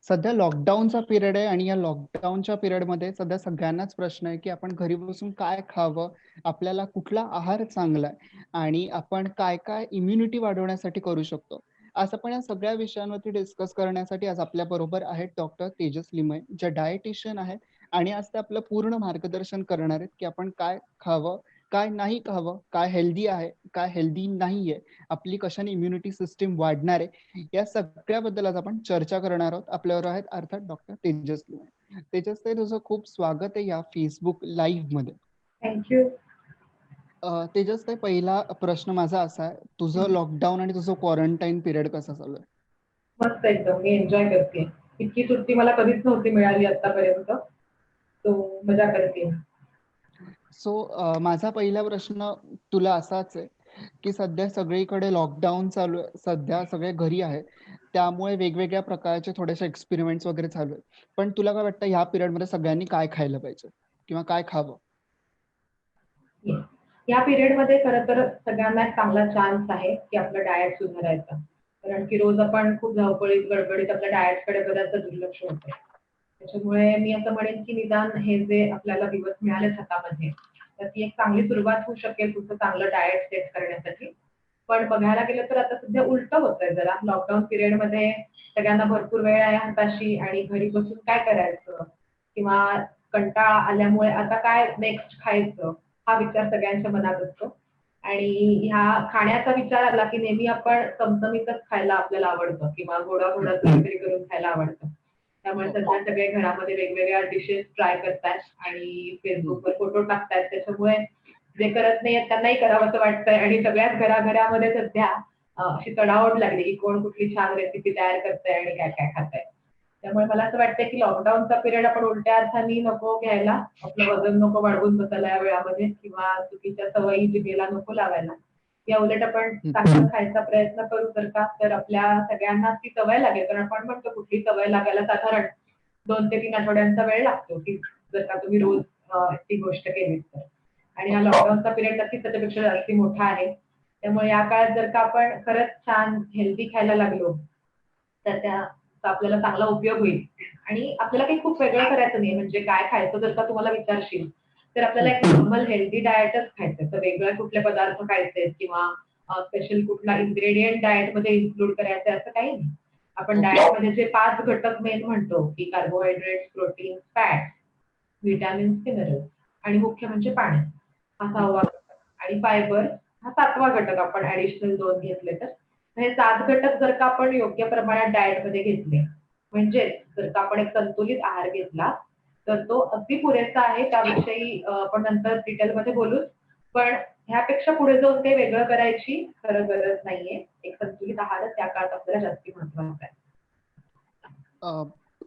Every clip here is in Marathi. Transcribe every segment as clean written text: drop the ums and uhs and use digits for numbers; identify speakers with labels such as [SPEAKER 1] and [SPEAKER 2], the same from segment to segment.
[SPEAKER 1] सध्या लॉकडाऊनचा पिरियड आहे आणि या लॉकडाऊनच्या पिरियडमध्ये सध्या सगळ्यांनाच प्रश्न आहे की आपण घरी बसून काय खावं, आपल्याला कुठला आहार चांगला आहे आणि आपण काय काय इम्युनिटी वाढवण्यासाठी करू शकतो. असं पण या सगळ्या विषयांवरती डिस्कस करण्यासाठी आज आपल्या बरोबर आहेत डॉक्टर तेजस लिमये, जे डायटिशियन आहेत आणि आज ते आपलं पूर्ण मार्गदर्शन करणार आहेत की आपण काय खावं, काय नाही खावं, काय हेल्दी आहे, काय हेल्दी नाहीये, आपली कशाने इम्युनिटी सिस्टीम वाढणार आहे, या सगळ्याबद्दल आज आपण चर्चा करणार आहोत. आपल्याबरोबर आहेत अर्थात डॉक्टर तेजस लिमये. तेजस ताई, तुझं खूप स्वागत आहे या फेसबुक लाईव्ह मध्ये.
[SPEAKER 2] थँक्यू.
[SPEAKER 1] तेजस ताई, पहिला प्रश्न माझा असा आहे, तुझं लॉकडाऊन आणि तुझं क्वारंटाईन पिरियड कसं चालू आहे?
[SPEAKER 2] मस्त एकदम. मी एन्जॉय करते. इतकी सुट्टी मला कधीच नव्हती मिळाली आतापर्यंत. तो मजा करते.
[SPEAKER 1] सो माझा पहिला प्रश्न तुला असाच आहे की सध्या सगळीकडे लॉकडाऊन चालू आहे, सध्या सगळे घरी आहेत, त्यामुळे वेगवेगळ्या प्रकारचे थोडेसे एक्सपेरिमेंट्स वगैरे चालू आहेत. पण तुला काय वाटतं ह्या पिरियडमध्ये सगळ्यांनी काय खायला पाहिजे किंवा काय खावं?
[SPEAKER 2] Yes. या पिरियडमध्ये खरं तर सगळ्यांना एक चांगला चान्स आहे की आपलं डाएट सुधारायचा. कारण की रोज आपण खूप धावपळीत, गडबडीत आपल्या डाएटकडे बऱ्याचदा दुर्लक्ष होतं. त्याच्यामुळे मी असं म्हणेन की निदान हे जे आपल्याला दिवस मिळालेत हातामध्ये, तर ती एक चांगली सुरुवात होऊ शकेल तुमचं चांगलं डाएट सेट करण्यासाठी. पण बघायला गेलं तर आता सध्या उलटं होतंय जरा. लॉकडाऊन पिरियडमध्ये सगळ्यांना भरपूर वेळ आहे हाताशी आणि घरी बसून काय करायचं किंवा कंटाळा आल्यामुळे आता काय नेक्स्ट खायचं हा विचार सगळ्यांच्या मनात असतो. आणि ह्या खाण्याचा विचार आला की नेहमी आपण चमचमीतच खायला आपल्याला आवडतं किंवा गोडाधोडाचं काहीतरी करून खायला आवडतं. त्यामुळे सध्या सगळे घरामध्ये वेगवेगळ्या डिशेस ट्राय करतायत आणि फेसबुकवर फोटो टाकतायत. त्याच्यामुळे जे करत नाहीयेत त्यांनाही करावंसं वाटतंय आणि सगळ्याच घराघरामध्ये सध्या अशी चढाओढ लागली की कोण कुठली छान रेसिपी तयार करतंय आणि काय काय खातंय. त्यामुळे मला असं वाटतंय की लॉकडाऊनचा पिरियड आपण उलट्या अर्थाने नको घ्यायला. आपलं वजन नको वाढवून बसायला या वेळामध्ये किंवा चुकीच्या सवयी जिभेला नको लावायला. या उलट आपण चांगलं खायचा प्रयत्न करू तर आपल्या सगळ्यांना ती सवय लागेल. कारण आपण म्हणतो कुठली सवय लागायला साधारण 2 ते 3 आठवड्यांचा वेळ लागतो की जर का तुम्ही रोज ती गोष्ट केलीत तर. आणि हा लॉकडाऊनचा पिरियड नक्कीच त्याच्यापेक्षा जास्ती मोठा आहे. त्यामुळे या काळात जर का आपण खरंच छान हेल्दी खायला लागलो तर त्याचा आपल्याला चांगला उपयोग होईल. आणि आपल्याला काही खूप वेगळं करायचं नाही. म्हणजे काय खायचं जर का तुम्हाला विचारशील तर आपल्याला एक नॉर्मल हेल्दी डाएटच खायचं. तर वेगळे कुठले पदार्थ खायचे किंवा स्पेशल कुठला इन्ग्रेडियंट डाएटमध्ये इन्क्लूड करायचं असं काही नाही. आपण डाएटमध्ये जे 5 घटक मेन म्हणतो की carbohydrates, protein, fat, vitamins, minerals आणि मुख्य म्हणजे पाणी. हा 6वा घटक आणि फायबर हा 7वा घटक आपण ऍडिशनल 2 घेतले तर. हे 7 घटक जर का आपण योग्य प्रमाणात डाएटमध्ये घेतले म्हणजे जर का आपण एक संतुलित आहार घेतला तर तो अगदी पुरेसा आहे. त्याविषयी आपण नंतर डिटेलमध्ये बोलू. पण ह्यापेक्षा पुढे जाऊन काही वेगळं करायची खरं गरज नाहीये. एक संतुलित आहारच त्या काळात आपल्याला जास्ती महत्वाचा आहे.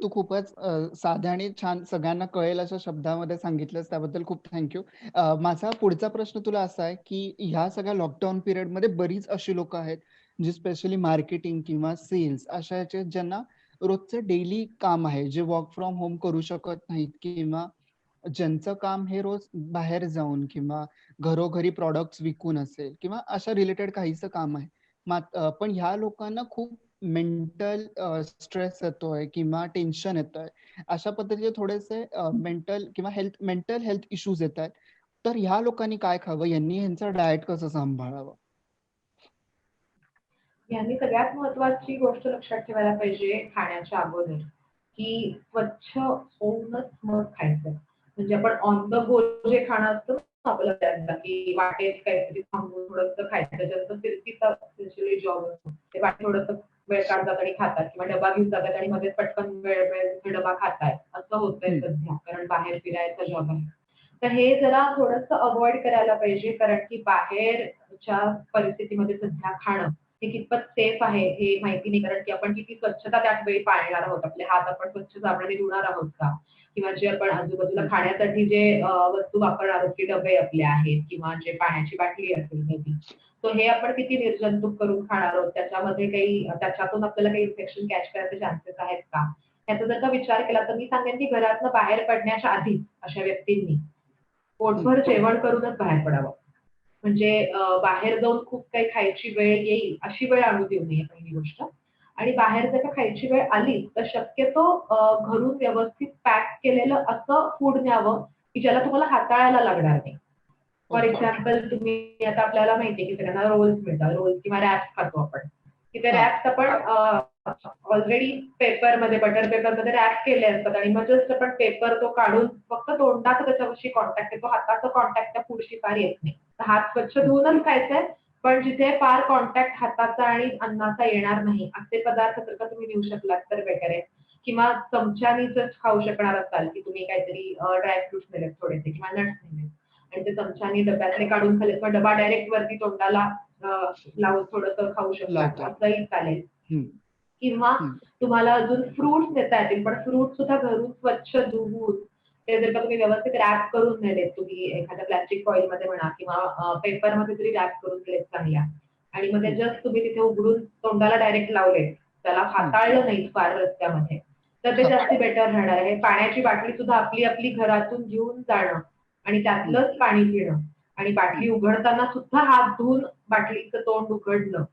[SPEAKER 1] तू खूपच साध्या आणि छान सगळ्यांना कळेल अशा शब्दामध्ये सांगितलंस, त्याबद्दल खूप थँक्यू. माझा पुढचा प्रश्न तुला असा आहे की ह्या सगळ्या लॉकडाऊन पिरियडमध्ये बरीच अशी लोक आहेत जी स्पेशली मार्केटिंग किंवा सेल्स अशा याचे ज्यांना रोजचं डेली काम आहे, जे वर्क फ्रॉम होम करू शकत नाहीत किंवा ज्यांचं काम हे रोज बाहेर जाऊन किंवा घरोघरी प्रॉडक्ट्स विकून असेल किंवा अशा रिलेटेड काहीच काम आहे. पण ह्या लोकांना खूप मेंटल स्ट्रेस येतोय किंवा टेन्शन येतंय. अशा पद्धतीचे थोडेसे मेंटल हेल्थ इश्यूज येत आहेत. तर ह्या लोकांनी काय खावं, यांनी ह्यांचं डाएट कसं सांभाळावं?
[SPEAKER 2] यांनी सगळ्यात महत्वाची गोष्ट लक्षात ठेवायला पाहिजे खाण्याच्या अगोदर की स्वच्छ होऊनच मग खायचं. म्हणजे आपण ऑन द गो जे खाणं असतं ना आपलं त्यातलं की वाटेत काहीतरी थांबून थोडंसं खायचं. ज्यांचं फिरतीचा स्पेशली जॉब असतो ते वाटेत थोडंसं वेळ काढतात आणि खातात किंवा डबा घेऊन जातात आणि मध्येच पटकन वेळ डबा खातायत. असं होतंय सध्या कारण बाहेर फिरायचा जॉब आहे. तर हे जरा थोडंसं अव्हॉइड करायला पाहिजे कारण की बाहेरच्या परिस्थितीमध्ये सध्या खाणं हे कितपत सेफ आहे हे माहिती नाही. कारण की आपण किती स्वच्छता त्याच वेळी पाळणार आहोत. आपले हात आपण स्वच्छ साबणाने धुणार आहोत का? किंवा जे आपण आजूबाजूला खाण्यासाठी जे वस्तू वापरणार आहोत, की डबे आपले आहेत किंवा जे पाण्याची बाटली असेल maybe. तर हे आपण किती निर्जंतुक करून खाणार आहोत. त्याच्यामध्ये काही त्याच्यातून आपल्याला काही इन्फेक्शन कॅच करायचे चान्सेस आहेत का? ह्याचा जर का विचार केला तर मी सांगेन की घरातनं बाहेर पडण्याच्या आधी अशा व्यक्तींनी पोटभर जेवण करूनच बाहेर पडावं. म्हणजे बाहेर जाऊन खूप काही खायची वेळ येईल अशी वेळ आणू देऊ नये पहिली गोष्ट. आणि बाहेर जर का खायची वेळ आली तर शक्यतो घरून व्यवस्थित पॅक केलेलं असं फूड न्यावं की ज्याला तुम्हाला हाताळायला लागणार नाही. For
[SPEAKER 1] okay.
[SPEAKER 2] एक्झाम्पल तुम्ही आता आपल्याला माहितीये की सगळ्यांना रोल्स मिळतात, रोल्स किंवा रॅप्स खातो आपण, की ते
[SPEAKER 1] हा.
[SPEAKER 2] रॅप्स आपण ऑलरेडी पेपरमध्ये बटर पेपरमध्ये रॅप केले असतात आणि मग जस्ट आपण पेपर तो काढून फक्त तोंडाचा त्याच्याशी कॉन्टॅक्ट येतो, हाताचा कॉन्टॅक्ट त्या फूडशी फार येत नाही. तर हात स्वच्छ धुवूनच खायचंय, पण जिथे फार कॉन्टॅक्ट हाताचा आणि अन्नाचा येणार नाही असे पदार्थ जर का तुम्ही देऊ शकलात तर बेटर आहे. किंवा चमच्यानीच खाऊ शकणार असाल की तुम्ही काहीतरी ड्रायफ्रुट्स नेलेत थोडेसे किंवा नट्स नेलेत आणि ते चमच्यानी डब्यातले काढून खाल्ले किंवा डबा डायरेक्ट वरती तोंडाला लावून थोडंसं खाऊ शकलात
[SPEAKER 1] लावता येईल.
[SPEAKER 2] असंही चालेल.
[SPEAKER 1] हम्म.
[SPEAKER 2] किंवा
[SPEAKER 1] हम्म.
[SPEAKER 2] तुम्हाला अजून फ्रुट्स देता येतील, पण फ्रुट सुद्धा घरून स्वच्छ धुवून ते जर का तुम्ही व्यवस्थित रॅप करून नेलेत, तुम्ही एखाद्या प्लास्टिक फॉइल मध्ये म्हणा किंवा पेपरमध्ये तरी रॅप करून दिलेत चांगल्या आणि मग ते
[SPEAKER 1] हम्म.
[SPEAKER 2] जस्ट तुम्ही तिथे उघडून तोंडाला डायरेक्ट लावले, त्याला
[SPEAKER 1] हम्म.
[SPEAKER 2] हाताळलं नाही फार रस्त्यामध्ये, तर ते
[SPEAKER 1] हा.
[SPEAKER 2] जास्ती बेटर राहणार आहे. पाण्याची बाटली सुद्धा आपली आपली घरातून घेऊन जाणं आणि
[SPEAKER 1] हम्म.
[SPEAKER 2] त्यातलंच पाणी पिणं आणि बाटली
[SPEAKER 1] हम्म.
[SPEAKER 2] उघडताना सुद्धा हात धुवून बाटलीचं तोंड उघडणं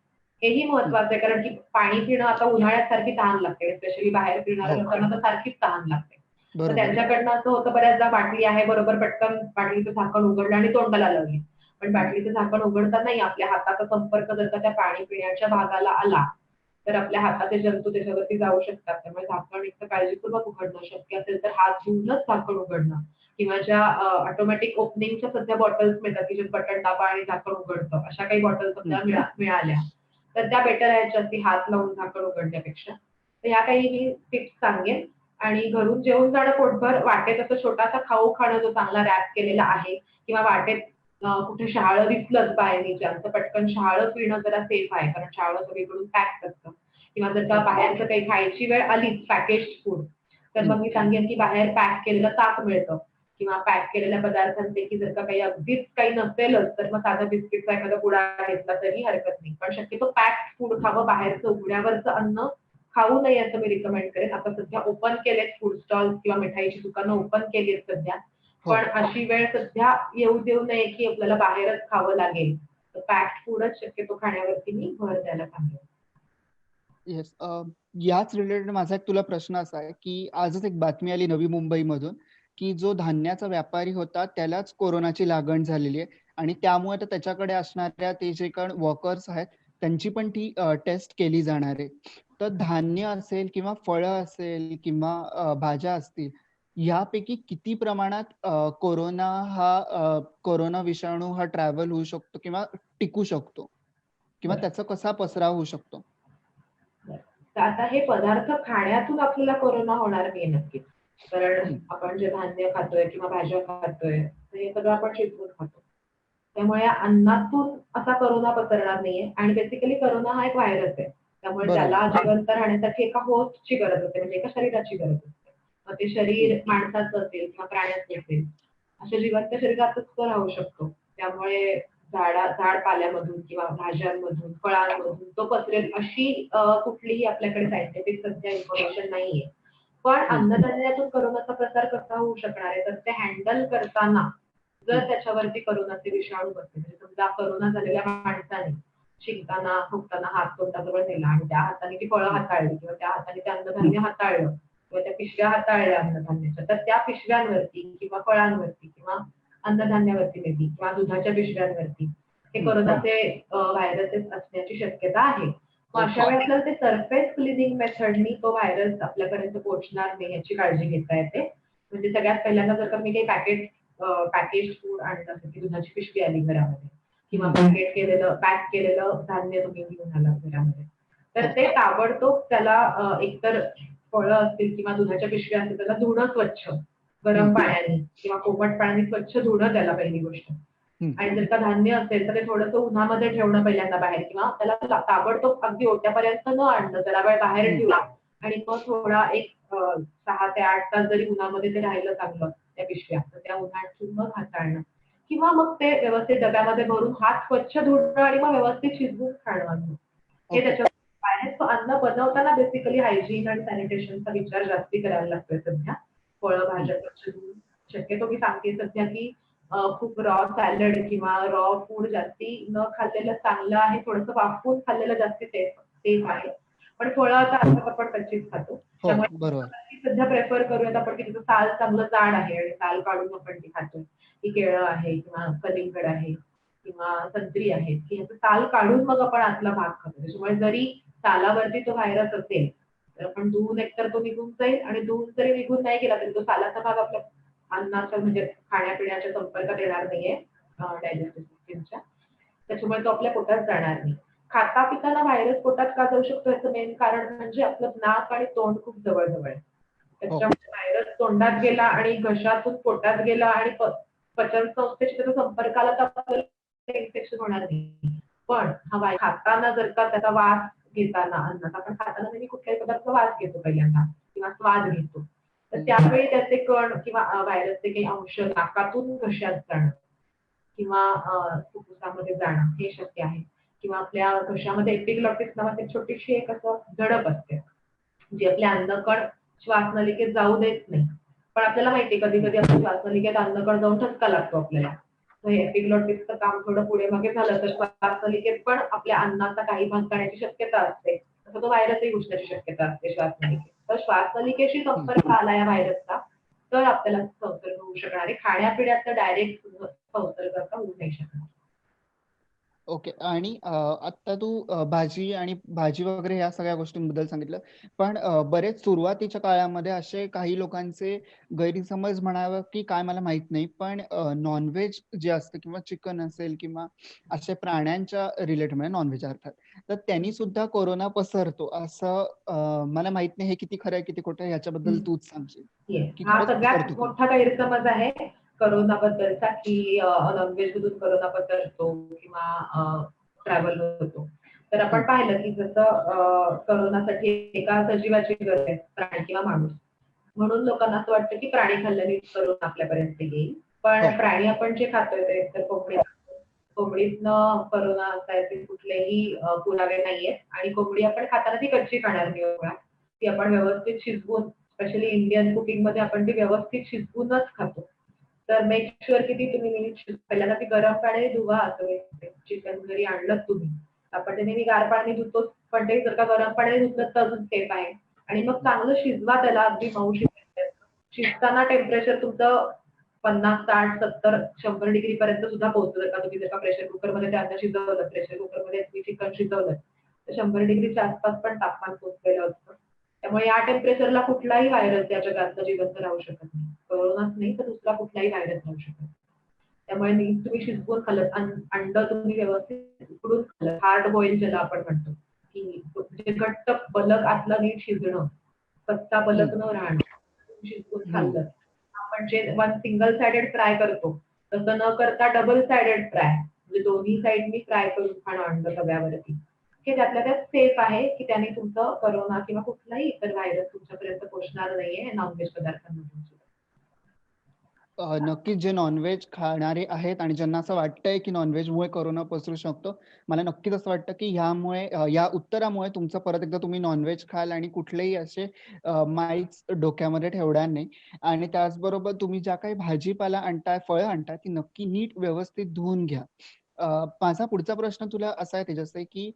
[SPEAKER 2] हेही
[SPEAKER 1] हम्म.
[SPEAKER 2] महत्वाचं आहे. कारण की पाणी पिणं आता उन्हाळ्यात सारखी तहान लागते, स्पेशली बाहेर फिरणाऱ्या
[SPEAKER 1] हो.
[SPEAKER 2] लोकांना तर सारखीच तहान लागते. तर
[SPEAKER 1] बरोबर आहे.
[SPEAKER 2] त्यांच्याकडनं असं होतं बऱ्याचदा बाटली आहे बरोबर पटकन बाटलीचं झाकण उघडलं आणि तोंडाला लावली, पण
[SPEAKER 1] हम्म.
[SPEAKER 2] बाटलीचं झाकण उघडतानाही आपल्या हाताचा संपर्क जर का त्या पाणी पिण्याच्या भागाला आला तर आपल्या हाताचे जंतू त्याच्यावरती जाऊ शकतात. त्यामुळे झाकण एक तर काळजीपूर्वक उघडणं, शक्य असेल तर हात धुवूनच झाकण उघडणं किंवा ज्या ऑटोमॅटिक ओपनिंगच्या सध्या बॉटल्स मिळतात की जे बटन दाबा आणि झाकण उघडतं, अशा काही बॉटल्स
[SPEAKER 1] हम्म.
[SPEAKER 2] आपल्याला मिळाल्या तर त्या बेटर आहेत जास्ती हात लावून झाकण उघडण्यापेक्षा. तर ह्या काही मी टिप्स सांगेन. आणि घरून जेवून जाणं पोटभर, वाटेत असं छोटासा खाऊ खाणं जो चांगला रॅप केलेला आहे किंवा वाटेत कुठे शहाळं दिसलंच बाय एनी चान्स तर पटकन शहाळं पिणं जरा सेफ आहे, कारण शहाळं सगळीकडून पॅक असतं. किंवा जर का
[SPEAKER 1] ओके.
[SPEAKER 2] बाहेरचं काही खायची वेळ आलीच पॅकेज्ड फूड तर
[SPEAKER 1] हम्म.
[SPEAKER 2] मग मी सांगेन की बाहेर पॅक केलेलं ताक मिळतं किंवा पॅक केलेल्या पदार्थांपैकी जर का काही अगदीच काही नसेलच तर मग साधा बिस्किटचा एखादा पुडा घेतला तरी हरकत नाही. पण शक्यतो पॅक्ड फूड खावं, बाहेरचं उघड्यावरचं अन्न खाऊ नये असं मी रिकमेंड करेन. आता सध्या ओपन केलेत फूड स्टॉल किंवा मिठाईची दुकानं ओपन केली आहेत सध्या,
[SPEAKER 1] हो.
[SPEAKER 2] पण अशी वेळ सध्या येऊ देऊ नये की आपल्याला बाहेरच खावं लागेल. तर पॅक्ड फूडच शक्यतो खाण्यावरती मी भर द्यायला सांगेन.
[SPEAKER 1] येस. याच रिलेटेड माझा एक तुला प्रश्न असा आहे की आजच एक बातमी आली नवी मुंबईमधून की जो धान्याचा व्यापारी होता त्यालाच कोरोनाची लागण झालेली आहे आणि त्यामुळे आता त्याच्याकडे असणाऱ्या ते जे काही वर्कर्स आहेत त्यांची पण ती टेस्ट केली जाणार आहे. तर धान्य असेल किंवा फळं असेल किंवा भाज्या असतील यापैकी किती प्रमाणात कोरोना विषाणू हा ट्रॅव्हल होऊ शकतो किंवा टिकू शकतो किंवा त्याचा कसा पसराव होऊ शकतो?
[SPEAKER 2] तर आता हे पदार्थ खाण्यातून आपल्याला कोरोना होणार नाही नक्कीच. कारण
[SPEAKER 1] हम्म.
[SPEAKER 2] आपण जे धान्य खातोय किंवा भाज्या खातोय तर हे सगळं आपण शिजवून खातो. त्यामुळे अन्नातून असा कोरोना पसरणार नाहीये आणि बेसिकली कोरोना हा एक व्हायरस आहे. त्यामुळे
[SPEAKER 1] बरोबर.
[SPEAKER 2] त्याला जिवंत राहण्यासाठी एका होस्टची गरज असते, म्हणजे एका शरीराची गरज असते. मग ते
[SPEAKER 1] हम्म.
[SPEAKER 2] शरीर माणसाचं असेल किंवा प्राण्याचं असेल, अशा जिवंत शरीरातच तो राहू शकतो. त्यामुळे झाड पाल्यामधून किंवा भाज्यांमधून, फळांमधून तो पसरेल अशी कुठलीही आपल्याकडे सायंटिफिक सध्या इन्फॉर्मेशन नाहीये. पण
[SPEAKER 1] हम्म.
[SPEAKER 2] अन्नधान्यातून कोरोनाचा प्रसार कसा होऊ शकणार आहे, तर ते हँडल करताना जर
[SPEAKER 1] हम्म.
[SPEAKER 2] त्याच्यावरती कोरोनाचे विषाणू बसले, म्हणजे समजा कोरोना झालेल्या माणसाने शिंकताना, खोकताना हात तोंडाजवळ नेला आणि त्या हाताने ती फळं
[SPEAKER 1] हम्म.
[SPEAKER 2] हाताळली किंवा त्या हाताने ते अन्नधान्य हाताळलं किंवा त्या पिशव्या हाताळल्या अन्नधान्याच्या, तर त्या पिशव्यांवरती किंवा फळांवरती किंवा अन्नधान्यावरती मेबी किंवा दुधाच्या पिशव्यांवरती हे
[SPEAKER 1] हम्म.
[SPEAKER 2] कोरोनाचे व्हायरसेस असण्याची शक्यता आहे. मग अशा
[SPEAKER 1] ओके.
[SPEAKER 2] वेळेस आपल्याला ते सरफेस क्लिनिंग मेथडनी तो व्हायरस आपल्यापर्यंत पोहोचणार नाही याची काळजी घेता येते. म्हणजे सगळ्यात पहिल्यांदा जर का मी काही पॅकेज फूड आणलं असेल की दुधाची पिशवी आली घरामध्ये किंवा
[SPEAKER 1] हम्म.
[SPEAKER 2] पॅक केलेलं धान्य तुम्ही घेऊन आला घरामध्ये, तर
[SPEAKER 1] हो.
[SPEAKER 2] ते ताबडतोब त्याला एकतर फळं असतील किंवा दुधाच्या पिशव्या असतील त्याला धुणं स्वच्छ
[SPEAKER 1] हम्म.
[SPEAKER 2] गरम पाण्याने किंवा कोमट पाण्याने स्वच्छ धुणं त्याला पहिली गोष्ट.
[SPEAKER 1] हम्म.
[SPEAKER 2] आणि जर का धान्य असेल तर ते थोडंसं उन्हामध्ये ठेवणं पहिल्यांदा बाहेर किंवा त्याला ताबडतोब अगदी ओट्यापर्यंत न आणणं, जरा वेळ बाहेर
[SPEAKER 1] हम्म.
[SPEAKER 2] ठेवला आणि मग थोडा एक 6 ते 8 तास जरी उन्हामध्ये ते राहिलं चांगलं त्या पिशव्या, तर त्या उन्हातून मग हाताळणं किंवा मग ते व्यवस्थित डब्यामध्ये भरून हात स्वच्छ धुणं आणि मग व्यवस्थित शिजवून खाणं अन्न. हे
[SPEAKER 1] ओके.
[SPEAKER 2] त्याच्या बाहेरचं अन्न बनवताना बेसिकली हायजीन आणि सॅनिटेशनचा विचार जास्ती करायला लागतोय सध्या. फळं,
[SPEAKER 1] हम्म.
[SPEAKER 2] भाज्या स्वच्छ धुवून शक्यतो मी सांगते सध्या की खूप रॉ सॅलड किंवा रॉ फूड जास्ती न खाल्लेलं चांगलं आहे. थोडंसं वाफवून खाल्लेलं जास्ती सेफ आहे. पण फळं आता अर्थात आपण कच्चीच खातो.
[SPEAKER 1] हो,
[SPEAKER 2] त्यामुळे
[SPEAKER 1] बरोबर.
[SPEAKER 2] सध्या प्रेफर करूयात आपण की तिचं साल चांगलं जाड आहे आणि साल काढून आपण ती खातो. ही केळं आहे किंवा कलिंगड आहे किंवा संत्री आहेत की ह्याचं साल काढून मग आपण आतला भाग खातो. त्याच्यामुळे जरी सालावरती तो व्हायरस असेल तर आपण धुवून एकतर तो निघून जाईल आणि धुवून जरी निघून नाही गेला तरी तो सालाचा भाग आपल्या अन्नाच्या म्हणजे खाण्यापिण्याच्या संपर्कात येणार नाहीये डायजेस्टिव्ह सिस्टीमच्या. त्याच्यामुळे तो आपल्या पोटात जाणार नाही. खाता पिताना व्हायरस पोटात का जाऊ शकतो याचं मेन कारण म्हणजे आपलं नाक आणि तोंड खूप जवळ आहे.
[SPEAKER 1] हो.
[SPEAKER 2] त्याच्यामुळे व्हायरस तोंडात गेला आणि घशातून पोटात गेला आणि पचन संस्थेशी त्याचा संपर्क आला तर आपल्याला इन्फेक्शन होणार नाही. पण हा खाताना जर का त्याचा वास घेताना अन्नात आपण खाताना नेहमी कुठल्याही पदार्थाचा वास घेतो पहिल्यांदा किंवा स्वाद घेतो. तर त्यावेळी त्याचे कण किंवा व्हायरसचे काही अंश नाकातून घशात जाणं किंवा फुफ्फुसामध्ये जाणं हे शक्य आहे. किंवा आपल्या घशामध्ये एपिग्लॉटिस नावाची छोटीशी एक असं झडप असते. जी आपल्या अन्नकण श्वासनलिकेत जाऊ देत नाही. पण आपल्याला माहितीये कधी-कधी आपल्या श्वासनलिकेत अन्नकण जाऊन ठसका लागतो आपल्याला. तर हे एपिग्लॉटिसचं काम थोडं पुढे मागे झालं तर श्वासनलिकेत पण आपल्या अन्नाचा काही भाग जाण्याची शक्यता असते. तसं तो व्हायरसही घुसण्याची शक्यता असते श्वासनलिकेत. तर श्वासनलिकेशी संपर्क आला या व्हायरसचा तर आपल्याला संसर्ग होऊ शकणार आहे. खाण्यापिण्याचा डायरेक्ट संसर्ग असा होऊ नाही शकणार.
[SPEAKER 1] ओके. आणि आत्ता तू भाजी आणि भाजी वगैरे ह्या सगळ्या गोष्टींबद्दल सांगितलं. पण बरेच सुरुवातीच्या काळामध्ये असे काही लोकांचे गैरसमज म्हणावं की काय मला माहित नाही. पण नॉनव्हेज जे असतं किंवा चिकन असेल किंवा असे प्राण्यांच्या रिलेटेड म्हणजे नॉनव्हेज अर्थात. तर त्यांनी सुद्धा कोरोना पसरतो असं मला माहित नाही हे किती खरं आहे किती खोटं आहे ह्याच्याबद्दल तूच सांगशील
[SPEAKER 2] येस.
[SPEAKER 1] की
[SPEAKER 2] हा
[SPEAKER 1] खरंच
[SPEAKER 2] सगळ्यात
[SPEAKER 1] पसरतो का?
[SPEAKER 2] मोठा गैरसमज आहे करोनाबद्दलचा की नॉनव्हेज मधून करोना पसरतो किंवा ट्रॅव्हल होतो. तर आपण पाहिलं की जसं करोनासाठी एका सजीवाची गरज आहे प्राणी किंवा माणूस. म्हणून लोकांना असं वाटतं की प्राणी खाल्ल्याने करोना आपल्यापर्यंत येईल.
[SPEAKER 1] हो.
[SPEAKER 2] पण प्राणी आपण जे खातोय ते तर कोंबडी खातो. कोंबडीतनं करोना असायचे कुठलेही पुरावे नाहीयेत आणि कोंबडी आपण खाताना ती कच्ची खाणार नाही मुळात. ती आपण व्यवस्थित शिजवून स्पेशली इंडियन कुकिंग मध्ये आपण ती व्यवस्थित शिजवूनच खातो. तर मेक शुअर की ती तुम्ही नीट पहिल्यांदा ती गरम पाण्याने धुवा चिकन जरी आणलं तुम्ही आपण ते नेहमी गार पाण्याने धुतोच पण ते जर का गरम पाण्याने धुतलं तर अजून सेफ आहे आणि मग चांगलं शिजवा त्याला अगदी मऊ शिजवायचं. शिजताना टेम्परेचर तुमचं 50, 60, 70, 100 डिग्री पर्यंत सुद्धा पोहोचतं. तुम्ही जर का प्रेशर कुकरमध्ये ते अन्न शिजवलं प्रेशर कुकरमध्ये तुम्ही चिकन शिजवलं तर 100 डिग्रीच्या आसपास पण तापमान पोहोचलेलं असतं. त्यामुळे या टेम्परेचरला कुठलाही व्हायरस या जगातला जिवंत राहू शकत नाही. कोरोनाच नाही तर दुसरा कुठलाही व्हायरस राहू शकत नाही. त्यामुळे नीट तुम्ही शिजवून खाल्लं अंड तुम्ही व्यवस्थित उकडून खाल्लं हार्ड बॉईल ज्याला आपण म्हणतो की जे घट्ट बलक आतलं नीट शिजणं कच्चा बलक न राहणं शिजवून खाल्लं आपण जे वन सिंगल साइडेड फ्राय करतो तसं न करता डबल साइडेड फ्राय म्हणजे दोन्ही साइडनी फ्राय करून खाणं अंड तव्यावरती हे त्यातल्या त्यात सेफ आहे की त्याने तुमचं करोना किंवा कुठलाही इतर व्हायरस तुमच्यापर्यंत पोहोचणार नाहीये नॉनव्हेज पदार्थांमधून.
[SPEAKER 1] नक्कीच जे नॉनव्हेज खाणारे आहेत आणि ज्यांना असं वाटतंय की नॉनव्हेजमुळे कोरोना पसरू शकतो. मला नक्कीच असं वाटतं की ह्यामुळे या उत्तरामुळे तुमचं परत एकदा तुम्ही नॉनव्हेज खाल आणि कुठलेही असे माईच डोक्यामध्ये ठेवणार नाही. आणि त्याचबरोबर तुम्ही ज्या काही भाजीपाला आणताय, फळं आणताय ती नक्की नीट व्यवस्थित धुवून घ्या. माझा पुढचा प्रश्न तुला असा आहे तेजस आहे की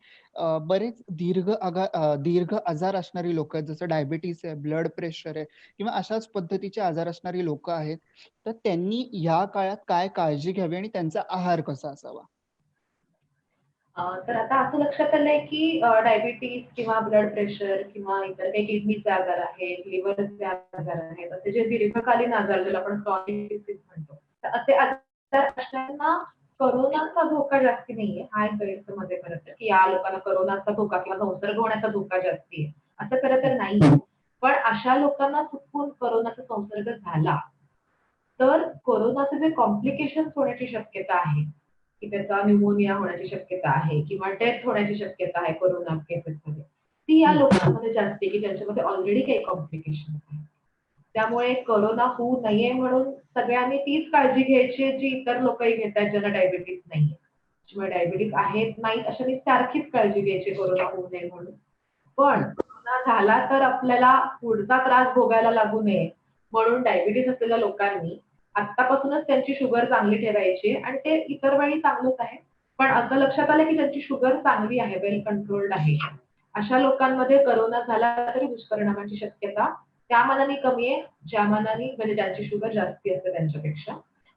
[SPEAKER 1] बरेच दीर्घ आजार असणारी लोकं आहेत जसं डायबिटीज आहे, ब्लड प्रेशर आहे किंवा अशाच पद्धतीचे आजार असणारी लोकं आहेत. तर त्यांनी ह्या काळात काय काळजी घ्यावी आणि त्यांचा आहार कसा असावा?
[SPEAKER 2] तर आता असं लक्षात आलंय की डायबिटीज किंवा ब्लड प्रेशर किंवा इतर काही किडनीचे आजार आहेत, लिव्हरचे आजार आहेत, असे जे दीर्घकालीन आजार ज्याला आपण क्रॉनिक डिसीज म्हणतो. तर असे आजार असणाऱ्यांना कोरोनाचा धोका जास्ती नाहीये. हा एक गैरसमज आहे खरं तर, की या लोकांना कोरोनाचा धोका किंवा संसर्ग होण्याचा धोका जास्ती आहे. असं खरं तर नाहीये. पण अशा लोकांना चुकून कोरोनाचा संसर्ग झाला, तर कोरोनाचे जे कॉम्प्लिकेशन्स होण्याची शक्यता आहे, की त्याचा न्यूमोनिया होण्याची शक्यता आहे किंवा डेथ होण्याची शक्यता आहे कोरोना केसेसमध्ये. ती या लोकांमध्ये जास्त आहे, की ज्यांच्यामध्ये ऑलरेडी काही कॉम्प्लिकेशन आहेत. त्यामुळे कोरोना होऊ नये म्हणून सगळ्यांनी तीच काळजी घ्यायची जी इतर लोकही घेतात ज्यांना डायबिटीज नाहीये. त्यामुळे डायबिटीज आहेत नाहीत अशाने सारखीच काळजी घ्यायची कोरोना होऊ नये म्हणून. पण कोरोना झाला तर आपल्याला पुढचा त्रास भोगायला लागू नये म्हणून डायबिटीज असलेल्या लोकांनी आत्तापासूनच त्यांची शुगर चांगली ठेवायची आणि ते इतर वेळी चांगलंच आहे. पण असं लक्षात आलं की त्यांची शुगर चांगली आहे, वेल कंट्रोल्ड आहे. अशा लोकांमध्ये करोना झाला तरी दुष्परिणामांची शक्यता त्या मानाने कमी आहे, ज्या मानाने म्हणजे ज्यांची शुगर जास्ती असते त्यांच्यापेक्षा.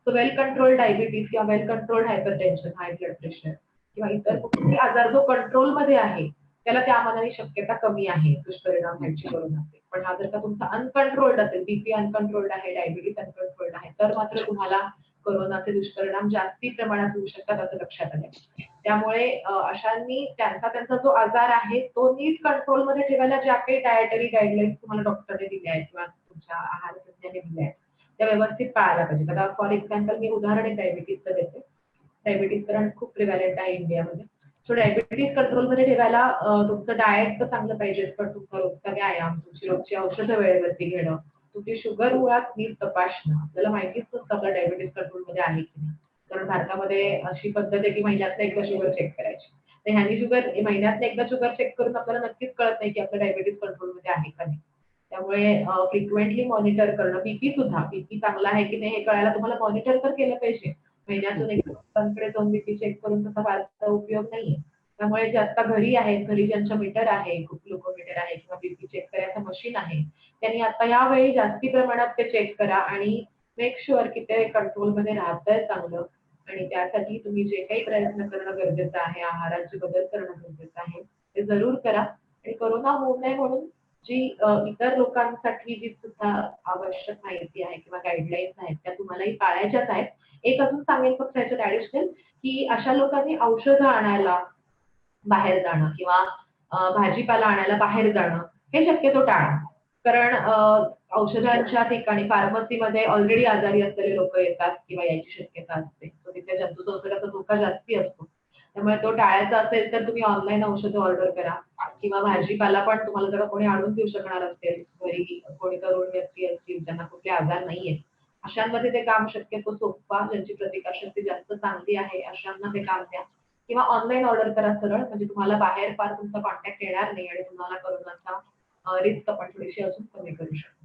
[SPEAKER 2] सो वेल कंट्रोल डायबिटीज किंवा well control hypertension, high blood pressure किंवा इतर कुठलाही आजार जो कंट्रोलमध्ये आहे त्याला त्या मानाने शक्यता कमी आहे दुष्परिणाम व्हायची करोनाचे. पण हा जर का तुमचा अनकंट्रोल्ड असेल, बीपी अनकंट्रोल्ड आहे, डायबिटीज अनकंट्रोल्ड आहे, तर मात्र तुम्हाला करोनाचे दुष्परिणाम जास्ती प्रमाणात होऊ शकतात असं लक्षात आलं. त्यामुळे अशांनी त्यांचा जो आजार आहे तो नीट कंट्रोलमध्ये ठेवायला ज्या काही डायटरी गाईडलाईन्स तुम्हाला डॉक्टरने दिल्या आहेत किंवा तुमच्या आहार तज्ञाने दिल्या आहेत त्या व्यवस्थित पाळायला पाहिजे. आता फॉर एक्झाम्पल मी उदाहरण एक डायबिटीजचं देते. डायबिटीज कारण खूप प्रिव्हॅलेंट आहे इंडियामध्ये. सो डायबिटीज कंट्रोलमध्ये ठेवायला तुमचं डाएट तर चांगलं पाहिजे, पण तुमचा रोजचा व्यायाम, तुमची रोजची औषधं वेळेवरती घेणं, तुमची शुगर मुळात नीट तपासणं. आपल्याला माहितीच नसतं आपलं डायबिटीज कंट्रोलमध्ये आहे की नाही. कारण भारतामध्ये अशी पद्धत आहे की महिन्यातनं एकदा शुगर चेक करायची. तर ह्यानी शुगर महिन्यातनं एकदा शुगर चेक करून आपल्याला नक्कीच कळत नाही की आपलं डायबिटीज कंट्रोलमध्ये आहे का नाही. त्यामुळे फ्रिक्वेंटली मॉनिटर करणं, बीपी सुद्धा, बीपी चांगला आहे की नाही हे कळायला तुम्हाला मॉनिटर तर केलं पाहिजे. महिन्यातून एकदा डॉक्टरांकडे जाऊन बीपी चेक करून तसा फारसा उपयोग नाहीये. त्यामुळे जे आता घरी आहेत, घरी ज्यांच्या मीटर आहे, ग्लुकोमीटर आहे किंवा बीपी चेक करायचं मशीन आहे, त्यांनी आता यावेळी जास्ती प्रमाणात ते चेक करा आणि मेक शुअर की ते कंट्रोलमध्ये राहतंय चांगलं. आणि त्यासाठी तुम्ही जे काही प्रयत्न करणं गरजेचं आहे, आहाराचे बदल करणं गरजेचं आहे, ते जरूर करा. आणि करोना होऊ नये म्हणून जी इतर लोकांसाठी जी सुद्धा आवश्यक माहिती आहे किंवा गाईडलाईन्स आहेत त्या तुम्हालाही पाळायच्याच आहेत. एक अजून सांगेन फक्त याच्यात ॲडिशनल की अशा लोकांनी औषधं आणायला बाहेर जाणं किंवा भाजीपाला आणायला बाहेर जाणं हे शक्यतो टाळा. कारण औषधांच्या ठिकाणी फार्मसीमध्ये ऑलरेडी आजारी असलेले लोक येतात किंवा यायची शक्यता असते. तर तिथे जंतुसंसर्गाचा धोका जास्ती असतो. त्यामुळे तो टाळायचा असेल तर तुम्ही ऑनलाईन औषधं ऑर्डर करा किंवा भाजीपाला पण तुम्हाला जर कोणी आणून देऊ शकणार असेल, घरी कोणी तरुण व्यक्ती असतील ज्यांना कुठले आजार नाहीयेत, अशांमध्ये ते काम शक्यतो सोपा, ज्यांची प्रतिकारशक्ती जास्त चांगली आहे अशांना ते काम द्या. किंवा ऑनलाईन ऑर्डर करा सरळ, म्हणजे तुम्हाला बाहेर फार तुमचा कॉन्टॅक्ट येणार नाही आणि तुम्हाला करोनाचा रिस्क आपण थोडीशी अजून कमी करू शकतो.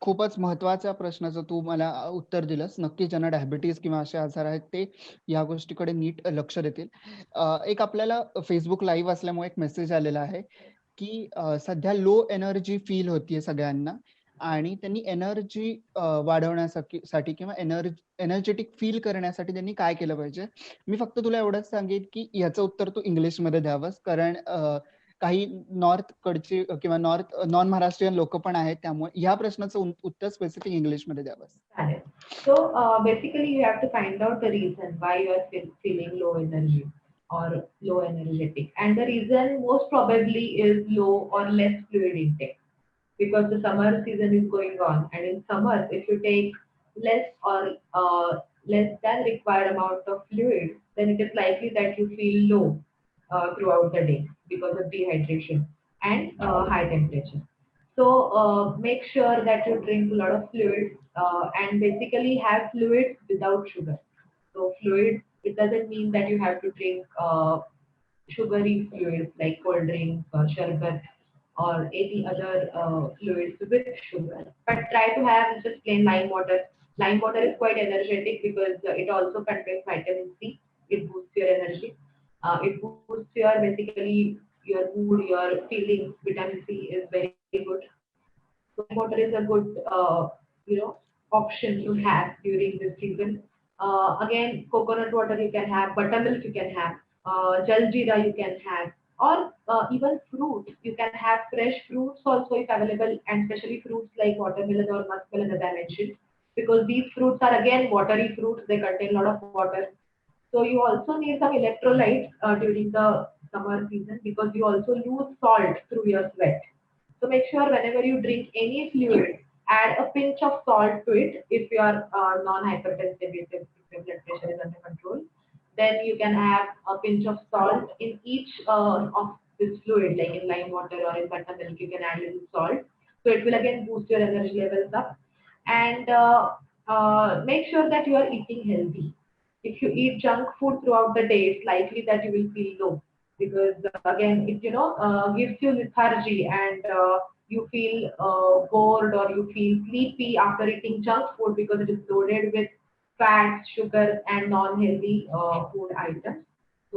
[SPEAKER 1] खूपच महत्वाच्या प्रश्नाचं तू मला उत्तर दिलंस. नक्कीच ज्यांना डायबिटीज किंवा असे आजार आहेत ते या गोष्टीकडे नीट लक्ष देतील. एक आपल्याला फेसबुक लाईव्ह असल्यामुळे एक मेसेज आलेला आहे की सध्या लो एनर्जी फील होतीये सगळ्यांना आणि त्यांनी एनर्जी वाढवण्यासाठी किंवा एनर्जेटिक फील करण्यासाठी त्यांनी काय केलं पाहिजे. मी फक्त तुला एवढंच सांगेन की याचं उत्तर तू इंग्लिशमध्ये द्यावंस, कारण काही नॉर्थ कडचे किंवा नॉन महाराष्ट्रीयन लोक पण आहेत, त्यामुळे ह्या प्रश्नाचं उत्तर स्पेसिफिक इंग्लिशमध्ये द्यावंस.
[SPEAKER 2] चालेल. So basically you have to find out the reason why you are feeling low energy or low energetic, and the reason most probably is low or less fluid intake, because the summer season is going on, and in summer if you take less or less than required amount of fluid, then it is likely that you feel low throughout the day because of dehydration and high temperature. So make sure that you drink a lot of fluids and basically have fluids without sugar. So fluids, it doesn't mean that you have to drink sugary fluids like cold drinks or sharbat or any other fluids with sugar. But try to have just plain lime water. Lime water is quite energetic because it also contains vitamin C. It boosts your energy. It boosts your basically your mood, your feelings. Vitamin C is very good. So water is a good option to have during this season. Again, coconut water you can have, buttermilk you can have, jaljeera you can have, or even fruits. You can have fresh fruits also if available, and especially fruits like watermelon or muskmelon as I mentioned, because these fruits are again watery fruits. They contain a lot of water. So you also need some electrolytes during the summer season because you also lose salt through your sweat. So make sure whenever you drink any fluid, add a pinch of salt to it if you are non-hypertensive, if your blood pressure is under control. Then you can add a pinch of salt in each of this fluid, like in lime water or in buttermilk, you can add a little salt. So it will again boost your energy levels up. And make sure that you are eating healthy. If you eat junk food throughout the day, it's likely that you will feel low because again it gives you lethargy and you feel bored or you feel sleepy after eating junk food because it is loaded with fats, sugar and non-healthy food items.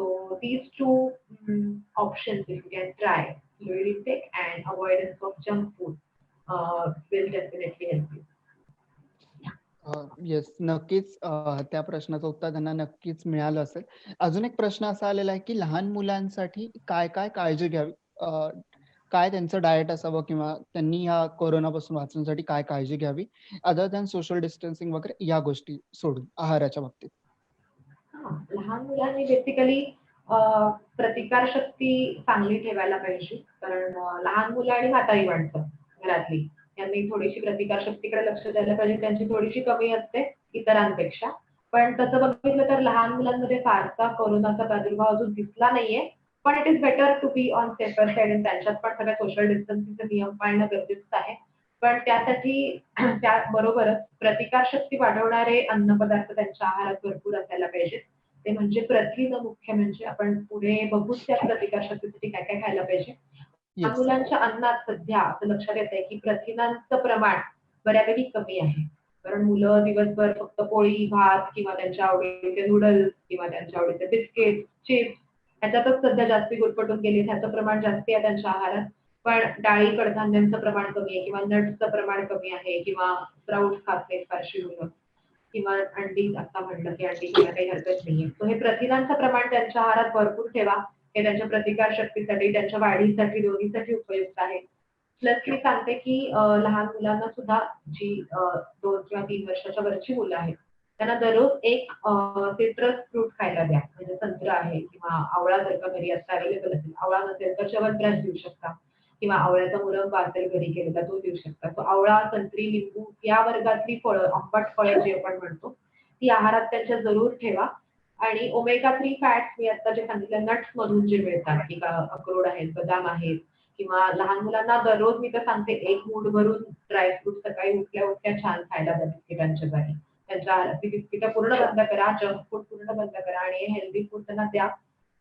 [SPEAKER 2] So these two options, if you can try, fluid intake and avoidance of junk food, will definitely help you.
[SPEAKER 1] Yes, नक्कीच त्या प्रश्नाचं उत्तर त्यांना नक्कीच मिळालं असेल. अजून एक प्रश्न असा आलेला आहे की लहान मुलांसाठी काय काय काळजी घ्यावी, काय त्यांचं डाएट असावं किंवा त्यांनी या कोरोनापासून वाचण्यासाठी काय काळजी घ्यावी, अदर दॅन सोशल डिस्टन्सिंग वगैरे या गोष्टी सोडून आहाराच्या बाबतीत.
[SPEAKER 2] लहान मुलांनी बेसिकली प्रतिकारशक्ती चांगली ठेवायला पाहिजे, कारण लहान मुलं आणि म्हातारी माणसं घरातली यांनी थोडीशी प्रतिकारशक्तीकडे लक्ष द्यायला पाहिजे. त्यांची थोडीशी कमी असते इतरांपेक्षा. पण तसं बघितलं तर लहान मुलांमध्ये फारसा कोरोनाचा प्रादुर्भाव अजून दिसला नाहीये. पण it is better to be on safer side, आणि त्यांच्यात पण सगळ्या सोशल डिस्टन्सिंगचे नियम पाळणं गरजेचं आहे. पण त्यासाठी त्याबरोबरच प्रतिकारशक्ती वाढवणारे अन्नपदार्थ त्यांच्या आहारात भरपूर असायला पाहिजेत. ते म्हणजे प्रथिनं, मुख्य म्हणजे आपण पुढे बघूच त्या प्रतिकारशक्तीसाठी काय काय खायला पाहिजे. लहान
[SPEAKER 1] येस.
[SPEAKER 2] मुलांच्या अन्नात सध्या असं लक्षात येत आहे की प्रथिनांचं प्रमाण बऱ्यापैकी कमी आहे. कारण मुलं दिवसभर फक्त पोळी भात किंवा त्यांच्या आवडीचे नूडल्स किंवा त्यांच्या आवडीचे बिस्किट, चिप्स ह्याच्यातच सध्या जास्ती गुरफटून गेले. ह्याचं प्रमाण जास्ती आहे त्यांच्या आहारात. पण डाळी, कडधान्यांचं प्रमाण कमी आहे किंवा नट्सचं प्रमाण कमी आहे किंवा स्प्राउट्स खात नाहीत फारशी मुलं, किंवा अंडी, आता म्हणलं की अंडी खायला काही हरकत नाहीये. तर हे प्रथिनांचं प्रमाण त्यांच्या आहारात भरपूर ठेवा. हे त्यांच्या प्रतिकारशक्तीसाठी, त्यांच्या वाढीसाठी, दोन्हीसाठी उपयुक्त आहे. प्लस मी सांगते की लहान मुलांना सुद्धा जी 2 किंवा 3 वर्षाच्या वरची मुलं आहेत, त्यांना दररोज एक सिट्रस फ्रूट खायला द्या. म्हणजे संत्रा आहे किंवा आवळा जर का घरी आता अवेलेबल असेल, आवळा नसेल तर च्यवनप्राश देऊ शकता किंवा आवळ्याचा मुरंबा असेल घरी केलेला तो देऊ शकता. तो आवळा, संत्री, लिंबू या वर्गातली फळं, आंबट फळं जे आपण म्हणतो, ती आहारात त्यांच्या जरूर ठेवा. आणि ओमेगा 3 फॅट्स मी आता जे सांगितलं नट्स मधून जे मिळतात, की अक्रोड आहेत, बदाम आहेत, किंवा लहान मुलांना दररोज मी तर सांगते एक मूठ भरून ड्रायफ्रूट सकाळी उठल्या उठल्या छान खायला द्या बिस्किटांच्या जागी. त्यांच्या आहारात बिस्किटं पूर्ण बंद करा, जंक फूड पूर्ण बंद करा आणि हेल्दी फूड त्यांना द्या.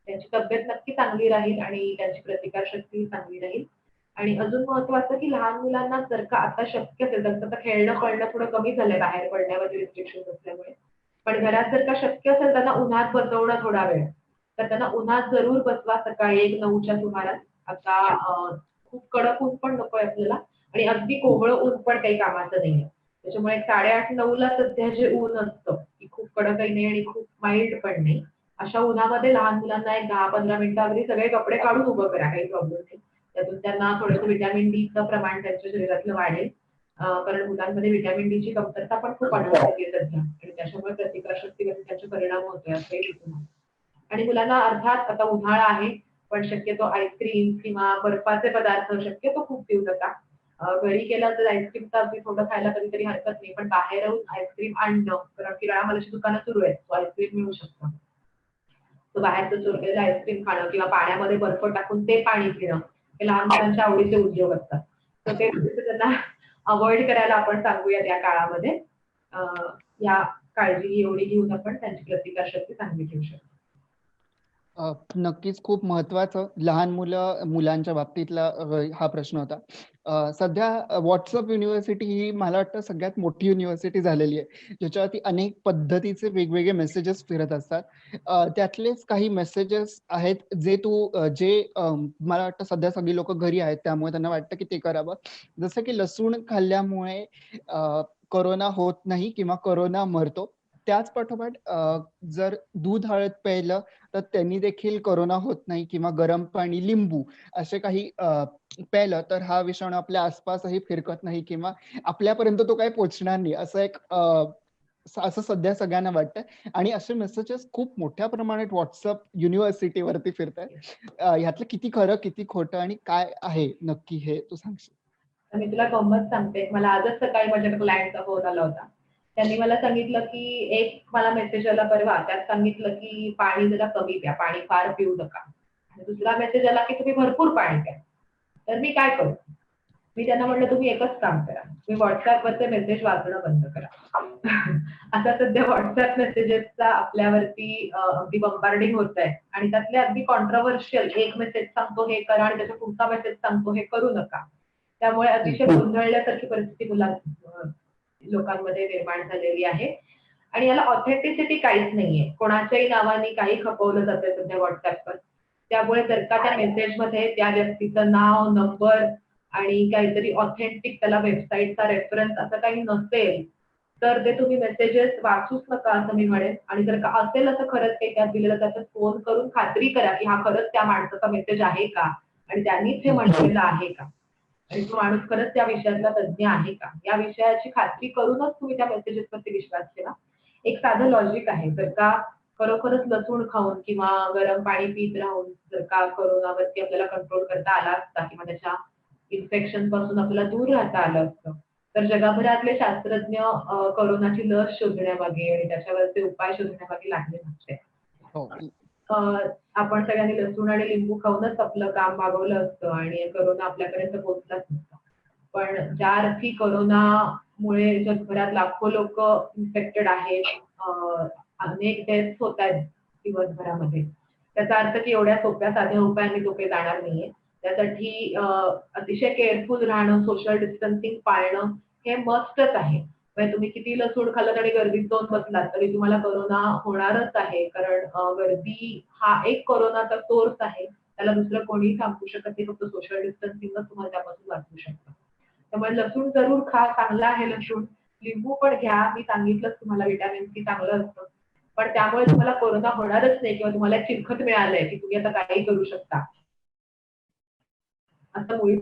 [SPEAKER 2] त्यांची तब्येत नक्की चांगली राहील आणि त्यांची प्रतिकारशक्ती चांगली राहील. आणि अजून महत्वाचं की लहान मुलांना जर का आता शक्य असेल, तर आता खेळणं पडणं थोडं कमी झालंय बाहेर पडण्यामध्ये रिस्ट्रिक्शन असल्यामुळे, पण घरात जर का शक्य असेल त्यांना उन्हात बसवणं थोडा वेळ, तर त्यांना उन्हात जरूर बसवा सकाळी 1-9च्या सुमारास. आता खूप कडक ऊन पण नकोय आपल्याला आणि अगदी कोवळं ऊन पण काही कामाचं नाहीये. त्याच्यामुळे 8:30-9ला सध्या जे ऊन असतं, की खूप कडकही नाही आणि खूप माइल्ड पण नाही, अशा उन्हामध्ये लहान मुलांना एक 10-15 मिनिटं अगदी सगळे कपडे काढून उभं करा, काही प्रॉब्लेम नाही. त्यातून त्यांना थोडंसं व्हिटॅमिन डीचं प्रमाण त्यांच्या शरीरातलं वाढेल. कारण मुलांमध्ये व्हिटॅमिन डीची कमतरता पण खूप आढळून येते सध्या आणि त्याच्यामुळे प्रतिकारशक्तीवरती त्याचे परिणाम होतोय असंही दिसून आलं. आणि मुलांना अर्थात आता उन्हाळा आहे, पण शक्यतो आईस्क्रीम किंवा बर्फाचे पदार्थ शक्यतो खूप देऊ नका. घरी केलं तर आईस्क्रीमचं अगदी थोडं खायला कधीतरी हरकत नाही, पण बाहेरून आईस्क्रीम आणणं, कारण किराणा मालाची दुकानं सुरू आहेत, तो आईस्क्रीम मिळू शकतं. तो बाहेरचं चुरलेलं आईस्क्रीम खाणं किंवा पाण्यामध्ये बर्फ टाकून ते पाणी पिणं, हे लहान मुलांच्या आवडीचे उद्योग असतात. तर ते त्यांना अव्हॉइड करायला आपण सांगूयात या काळामध्ये. या काळजी एवढी घेऊन आपण त्यांची प्रतिकारशक्ती चांगली ठेवू शकतो.
[SPEAKER 1] नक्कीच खूप महत्वाचं लहान मुलांच्या बाबतीतला हा प्रश्न होता. सध्या व्हॉट्सअप युनिव्हर्सिटी ही मला वाटतं सगळ्यात मोठी युनिव्हर्सिटी झालेली आहे, ज्याच्यावरती अनेक पद्धतीचे वेगवेगळे मेसेजेस फिरत असतात. त्यातलेच काही मेसेजेस आहेत जे मला वाटतं सध्या सगळी लोक घरी आहेत, त्यामुळे त्यांना वाटतं की ते करावं. जसं की लसूण खाल्ल्यामुळे कोरोना होत नाही किंवा कोरोना मरतो. त्याच पाठोपाठ जर दूध हळद प्यायलं तर त्यांनी देखील कोरोना होत नाही किंवा गरम पाणी, लिंबू असे काही प्यायलं तर हा विषाणू आपल्या आसपासही फिरकत नाही किंवा आपल्यापर्यंत तो काही पोहोचणार नाही, असं सध्या सगळ्यांना वाटतंय. आणि असे मेसेजेस खूप मोठ्या प्रमाणात व्हॉट्सअप युनिव्हर्सिटीवरती फिरतायत. ह्यातलं किती खरं किती खोटं आणि काय आहे नक्की हे तू सांगशील?
[SPEAKER 2] मी तुला गंमत सांगते. मला आजच सकाळी माझ्या क्लायंटचा फोन आला होता. त्यांनी मला सांगितलं की एक मला मेसेज आला परवा, त्यात सांगितलं की पाणी जरा कमी प्या, पाणी फार पिऊ नका. आणि दुसरा मेसेज आला की तुम्ही भरपूर पाणी प्या. तर मी काय करू? मी त्यांना म्हटलं तुम्ही एकच काम करा, तुम्ही व्हॉट्सअपवरचे मेसेज वाचणं बंद करा. आता सध्या व्हॉट्सअप मेसेजेसचा आपल्यावरती अगदी बंबार्डिंग होत आहे आणि त्यातले अगदी कॉन्ट्रोव्हर्शियल एक मेसेज सांगतो हे करा आणि त्याच्या पुढचा मेसेज सांगतो हे करू नका. त्यामुळे अतिशय गोंधळल्यासारखी परिस्थिती लोकांमध्ये निर्माण झालेली आहे. आणि याला ऑथेंटिसिटी काहीच नाहीये. कोणाच्याही नावाने काही खपवलं जातंय सध्या व्हॉट्सअपवर. त्यामुळे जर का त्या मेसेजमध्ये त्या व्यक्तीचं नाव, नंबर आणि काहीतरी ऑथेंटिक त्याला वेबसाईटचा रेफरन्स असं काही नसेल, तर ते तुम्ही मेसेजेस वाचूच नका असं मी म्हणेन. आणि जर का असेल असं खरंच काही त्यात दिलेलं, त्याच्यात फोन करून खात्री करा की हा खरंच त्या माणसाचा मेसेज आहे का आणि त्यांनीच हे म्हटलेलं आहे का आणि तो माणूस खरंच त्या विषयातला तज्ञ आहे का, या विषयाची खात्री करूनच तुम्ही त्या मेसेजेसवरती विश्वास ठेवा. एक साधं लॉजिक आहे, जर का खरोखरच लसूण खाऊन किंवा गरम पाणी पीत राहून जर का कोरोनावरती आपल्याला कंट्रोल करता आला असता किंवा त्याच्या इन्फेक्शन पासून आपल्याला दूर राहता आलं असतं, तर जगभरातले शास्त्रज्ञ कोरोनाची लस शोधण्यामागे आणि त्याच्यावरचे उपाय शोधण्यामागे लागले नसते.
[SPEAKER 1] हो.
[SPEAKER 2] आपण सगळ्यांनी लसूण आणि लिंबू खाऊनच आपलं काम मागवलं असतं आणि कोरोना आपल्यापर्यंत पोहोचलाच नसता. पण ज्या अर्थी कोरोनामुळे जगभरात लाखो लोक इन्फेक्टेड आहेत, अनेक डेथ्स होत आहेत दिवसभरामध्ये, त्याचा अर्थ की एवढ्या सोप्या साध्या उपायांनी तो काही जाणार नाहीये. त्यासाठी अतिशय केअरफुल राहणं, सोशल डिस्टन्सिंग पाळणं हे मस्टच आहे. म्हणजे तुम्ही किती लसूण खाल्लं आणि गर्दीत जाऊन बसलात तरी तुम्हाला कोरोना होणारच आहे. कारण गर्दी हा एक कोरोनाचा सोर्स आहे. त्याला दुसरं कोणीही थांबवू शकत नाही. फक्त सोशल डिस्टन्सिंगच तुम्हाला त्यापासून वाचवू शकतं. त्यामुळे लसूण जरूर खा, चांगला आहे लसूण. लिंबू पण घ्या, मी सांगितलंच तुम्हाला व्हिटॅमिन सी चांगलं असतं. पण त्यामुळे तुम्हाला कोरोना होणारच नाही किंवा तुम्हाला चिरखत मिळालंय की तुम्ही आता काही करू शकता असं मुळीच.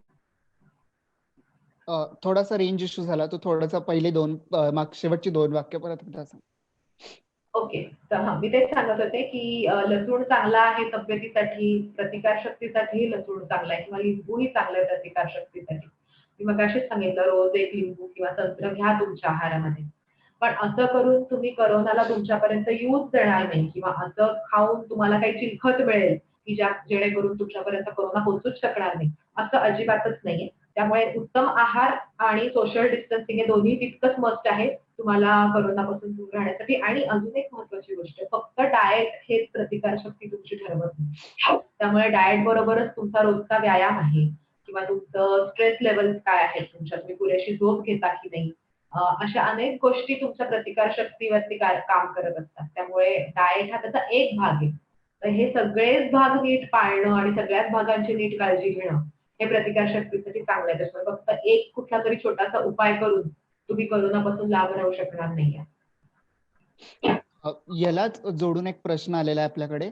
[SPEAKER 1] थोडासा रेंज इश्यू झाला, तो थोडासा पहिले शेवटची 2 वाक्य परत एकदा सांग.
[SPEAKER 2] ओके. तर हां, मी तेच सांगत होते की लसूण चांगला आहे तब्येतीसाठी, प्रतिकारशक्तीसाठी लसूण चांगला आहे किंवा लिंबूही चांगलं आहे प्रतिकारशक्तीसाठी. मी मगाशीच सांगितलं रोज एक लिंबू किंवा संत्र घ्या तुमच्या आहारामध्ये. पण असं करून तुम्ही कोरोनाला तुमच्यापर्यंत येऊच देणार नाही किंवा असं खाऊन तुम्हाला काही चिलखत मिळेल की जेणेकरून तुमच्यापर्यंत कोरोना पोहोचूच शकणार नाही, असं अजिबातच नाहीये. त्यामुळे उत्तम आहार आणि सोशल डिस्टन्सिंग हे दोन्ही तितकंच मस्ट आहे तुम्हाला कोरोनापासून दूर राहण्यासाठी. आणि अजून एक महत्वाची गोष्ट, फक्त डाएट हेच प्रतिकारशक्ती तुमची ठरवत नाही. त्यामुळे डाएट बरोबरच तुमचा रोजचा व्यायाम आहे किंवा तुमचं स्ट्रेस लेवल्स काय आहेत तुमच्या, तुम्ही पुरेशी झोप घेता की नाही, अशा अनेक गोष्टी तुमच्या प्रतिकारशक्तीवरती काम करत असतात. त्यामुळे डाएट हा त्याचा एक भाग आहे. तर हे सगळेच भाग नीट पाळणं आणि सगळ्याच भागांची नीट काळजी घेणं हे प्रतिकारशक्तीसाठी चांगलं आहे. त्याच्यामुळे फक्त एक कुठला तरी छोटासा उपाय करून तुम्ही कोरोनापासून लांब राहू शकणार नाहीये.
[SPEAKER 1] यालाच जोडून एक प्रश्न आलेला आहे आपल्याकडे.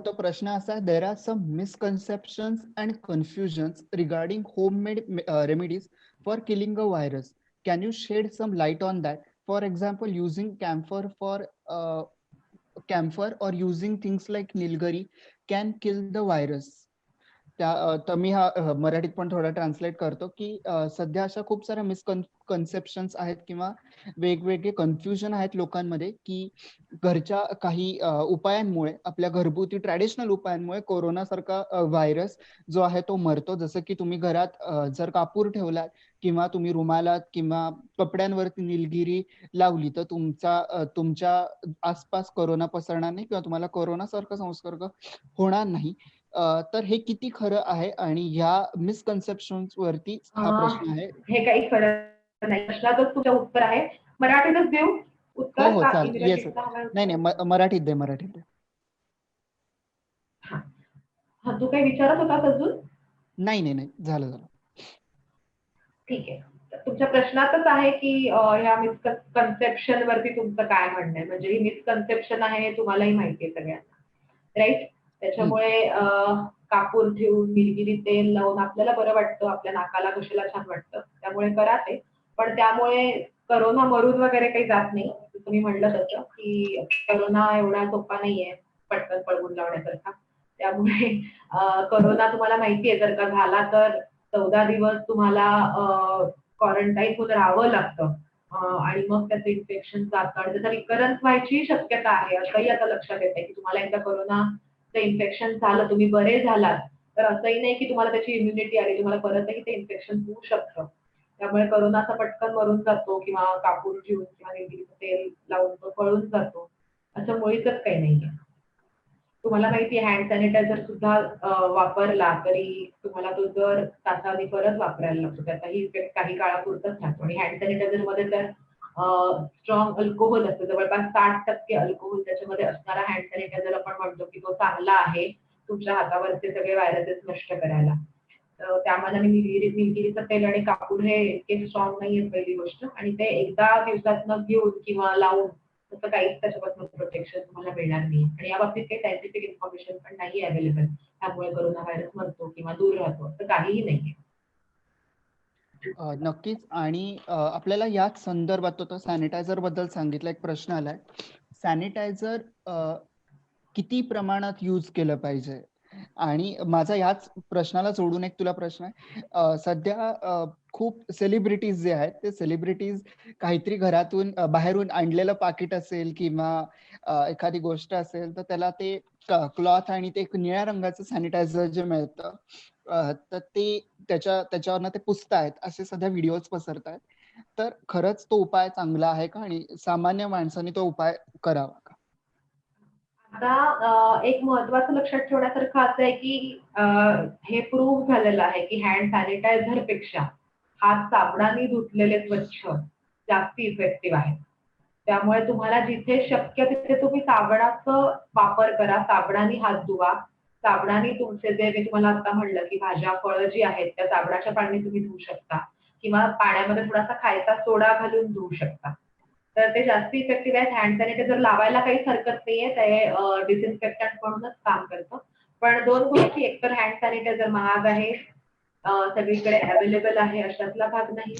[SPEAKER 1] तो प्रश्न असा आहे, there are some misconceptions and confusions regarding homemade remedies for killing a virus. Can you shed some light on that? For example, using camphor or using things like nilgiri can kill the virus. तर मी हा मराठीत पण थोडा ट्रान्सलेट करतो की सध्या अशा खूप साऱ्या मिसकन्सेप्शन्स आहेत किंवा वेगवेगळे कन्फ्युजन आहेत लोकांमध्ये की घरच्या काही उपायांमुळे, आपल्या घरगुती ट्रॅडिशनल उपायांमुळे कोरोना सारखा व्हायरस जो आहे तो मरतो. जसं की तुम्ही घरात जर कापूर ठेवला किंवा तुम्ही रुमालात किंवा कपड्यांवरती निलगिरी लावली तर तुमच्या आसपास कोरोना पसरणार नाही किंवा तुम्हाला कोरोना सारखा संसर्ग होणार नाही. तर हे किती खरं आहे आणि ह्या मिसकन्सेप्शन्स वरती हा प्रश्न आहे.
[SPEAKER 2] हे काही खरं नाही. प्रश्नातच तुमचं उत्तर आहे. मराठीतच देऊ
[SPEAKER 1] हो
[SPEAKER 2] उत्तर
[SPEAKER 1] हो
[SPEAKER 2] का
[SPEAKER 1] चालेल. येस.
[SPEAKER 2] इंग्रजीतलं हवंय
[SPEAKER 1] नाही
[SPEAKER 2] उत्तर?
[SPEAKER 1] नाही, मराठीत दे, मराठीत दे.
[SPEAKER 2] हा, तू काही विचारत होतास अजून?
[SPEAKER 1] नाही नाही नाही, झालं झालं.
[SPEAKER 2] ठीक आहे. तुमच्या प्रश्नातच आहे की ह्या मिसकन्सेप्शन वरती तुमचं काय म्हणणं आहे. म्हणजे ही मिसकन्सेप्शन आहे हे तुम्हालाही माहिती आहे सगळ्यांना, राईट? त्याच्यामुळे कापूर ठेवून निलगिरी तेल लावून आपल्याला बरं वाटतं, आपल्या नाकाला कशाला छान वाटतं, त्यामुळे करा ते. पण त्यामुळे कोरोना मरून वगैरे काही जात नाही. तुम्ही म्हणलं तसं की कोरोना एवढा सोपा नाहीये पटकन पळवून लावण्यासारखा. त्यामुळे कोरोना तुम्हाला माहितीये जर का झाला तर 14 दिवस तुम्हाला क्वारंटाईन होऊन राहावं लागतं. आणि मग त्याचं इन्फेक्शन जातं आणि त्याचा रिकरन्स व्हायची शक्यता आहे. असंही आता लक्षात येते की तुम्हाला एकदा कोरोनाचं इन्फेक्शन झालं, तुम्ही बरे झालात, तर असंही नाही की तुम्हाला त्याची इम्युनिटी आली, तुम्हाला परतही ते इन्फेक्शन होऊ शकतं. त्यामुळे कोरोना असा पटकन मरून जातो किंवा कापूर ठेवून किंवा निलगिरीचं तेल लावून तो पळून जातो, असं मुळीच काही नाहीये. तुम्हाला माहिती आहे हँड सॅनिटायझर सुद्धा वापरला तरी तुम्हाला तो तासाने परत वापरायला लागतो. त्याचाही इफेक्ट काही काळापुरताच राहतो आणि हँड सॅनिटायझर मध्ये तर स्ट्रॉंग अल्कोहोल असतं, जवळपास 60% अल्कोहोल त्याच्यामध्ये असणारा हँड सॅनिटायझर आपण म्हणतो की तो चांगला आहे तुमच्या हातावरचे सगळे व्हायरसेस नष्ट करायला. त्यामध्ये निलगिरीचं तेल आणि कापूर हे इतके स्ट्रॉंग नाहीये पहिली गोष्ट, आणि ते एकदा दिवसातनं घेऊन किंवा लावून तसं काहीच त्याच्यापासून प्रोटेक्शन तुम्हाला मिळणार नाही. आणि या बाबतीत काही सायंटिफिक इन्फॉर्मेशन पण नाही अवेलेबल, त्यामुळे कोरोना व्हायरस मरतो किंवा दूर राहतो असं काहीही नाहीये.
[SPEAKER 1] नक्कीच. आणि आपल्याला याच संदर्भात तो सॅनिटायझर बद्दल सांगितलं, एक प्रश्न आलाय. सॅनिटायझर किती प्रमाणात यूज केलं पाहिजे? आणि माझा याच प्रश्नाला जोडून एक तुला प्रश्न आहे. सध्या खूप सेलिब्रिटीज जे आहेत, ते सेलिब्रिटीज काहीतरी घरातून बाहेरून आणलेलं पाकिट असेल किंवा एखादी गोष्ट असेल, तर त्याला ते क्लॉथ आणि ते एक निळ्या रंगाचं सॅनिटायझर जे मिळतं, तर ते त्याच्यावरनं ते पुसतायत, असे सध्या व्हिडिओज पसरतायत. तर खरंच तो उपाय चांगला आहे का? आणि सामान्य माणसाने तो उपाय करावा का?
[SPEAKER 2] आता एक महत्वाचं लक्षात ठेवण्यासारखं असं आहे की हे प्रूव्ह झालेलं आहे की हँड सॅनिटायझर पेक्षा हात साबणाने धुतलेले स्वच्छ जास्ती इफेक्टिव्ह आहे. त्यामुळे तुम्हाला जिथे शक्य तिथे तुम्ही साबणाचा वापर करा, साबणाने हात धुवा. साबणाने तुमचे जे मी तुम्हाला आता म्हणलं की भाज्या फळं जी आहेत त्या साबणाच्या पाण्याने तुम्ही धुवू शकता किंवा पाण्यामध्ये थोडासा खायचा सोडा घालून धुवू शकता. तर ते जास्त इफेक्टिव्ह आहेत. हँड सॅनिटायझर लावायला काहीच हरकत नाहीये. ते डिसइन्फेक्टंट म्हणूनच काम करतं. पण 2 गोष्टी, एकतर हँड सॅनिटायझर महाग आहे, सगळीकडे अवेलेबल आहे अशातला भाग नाही.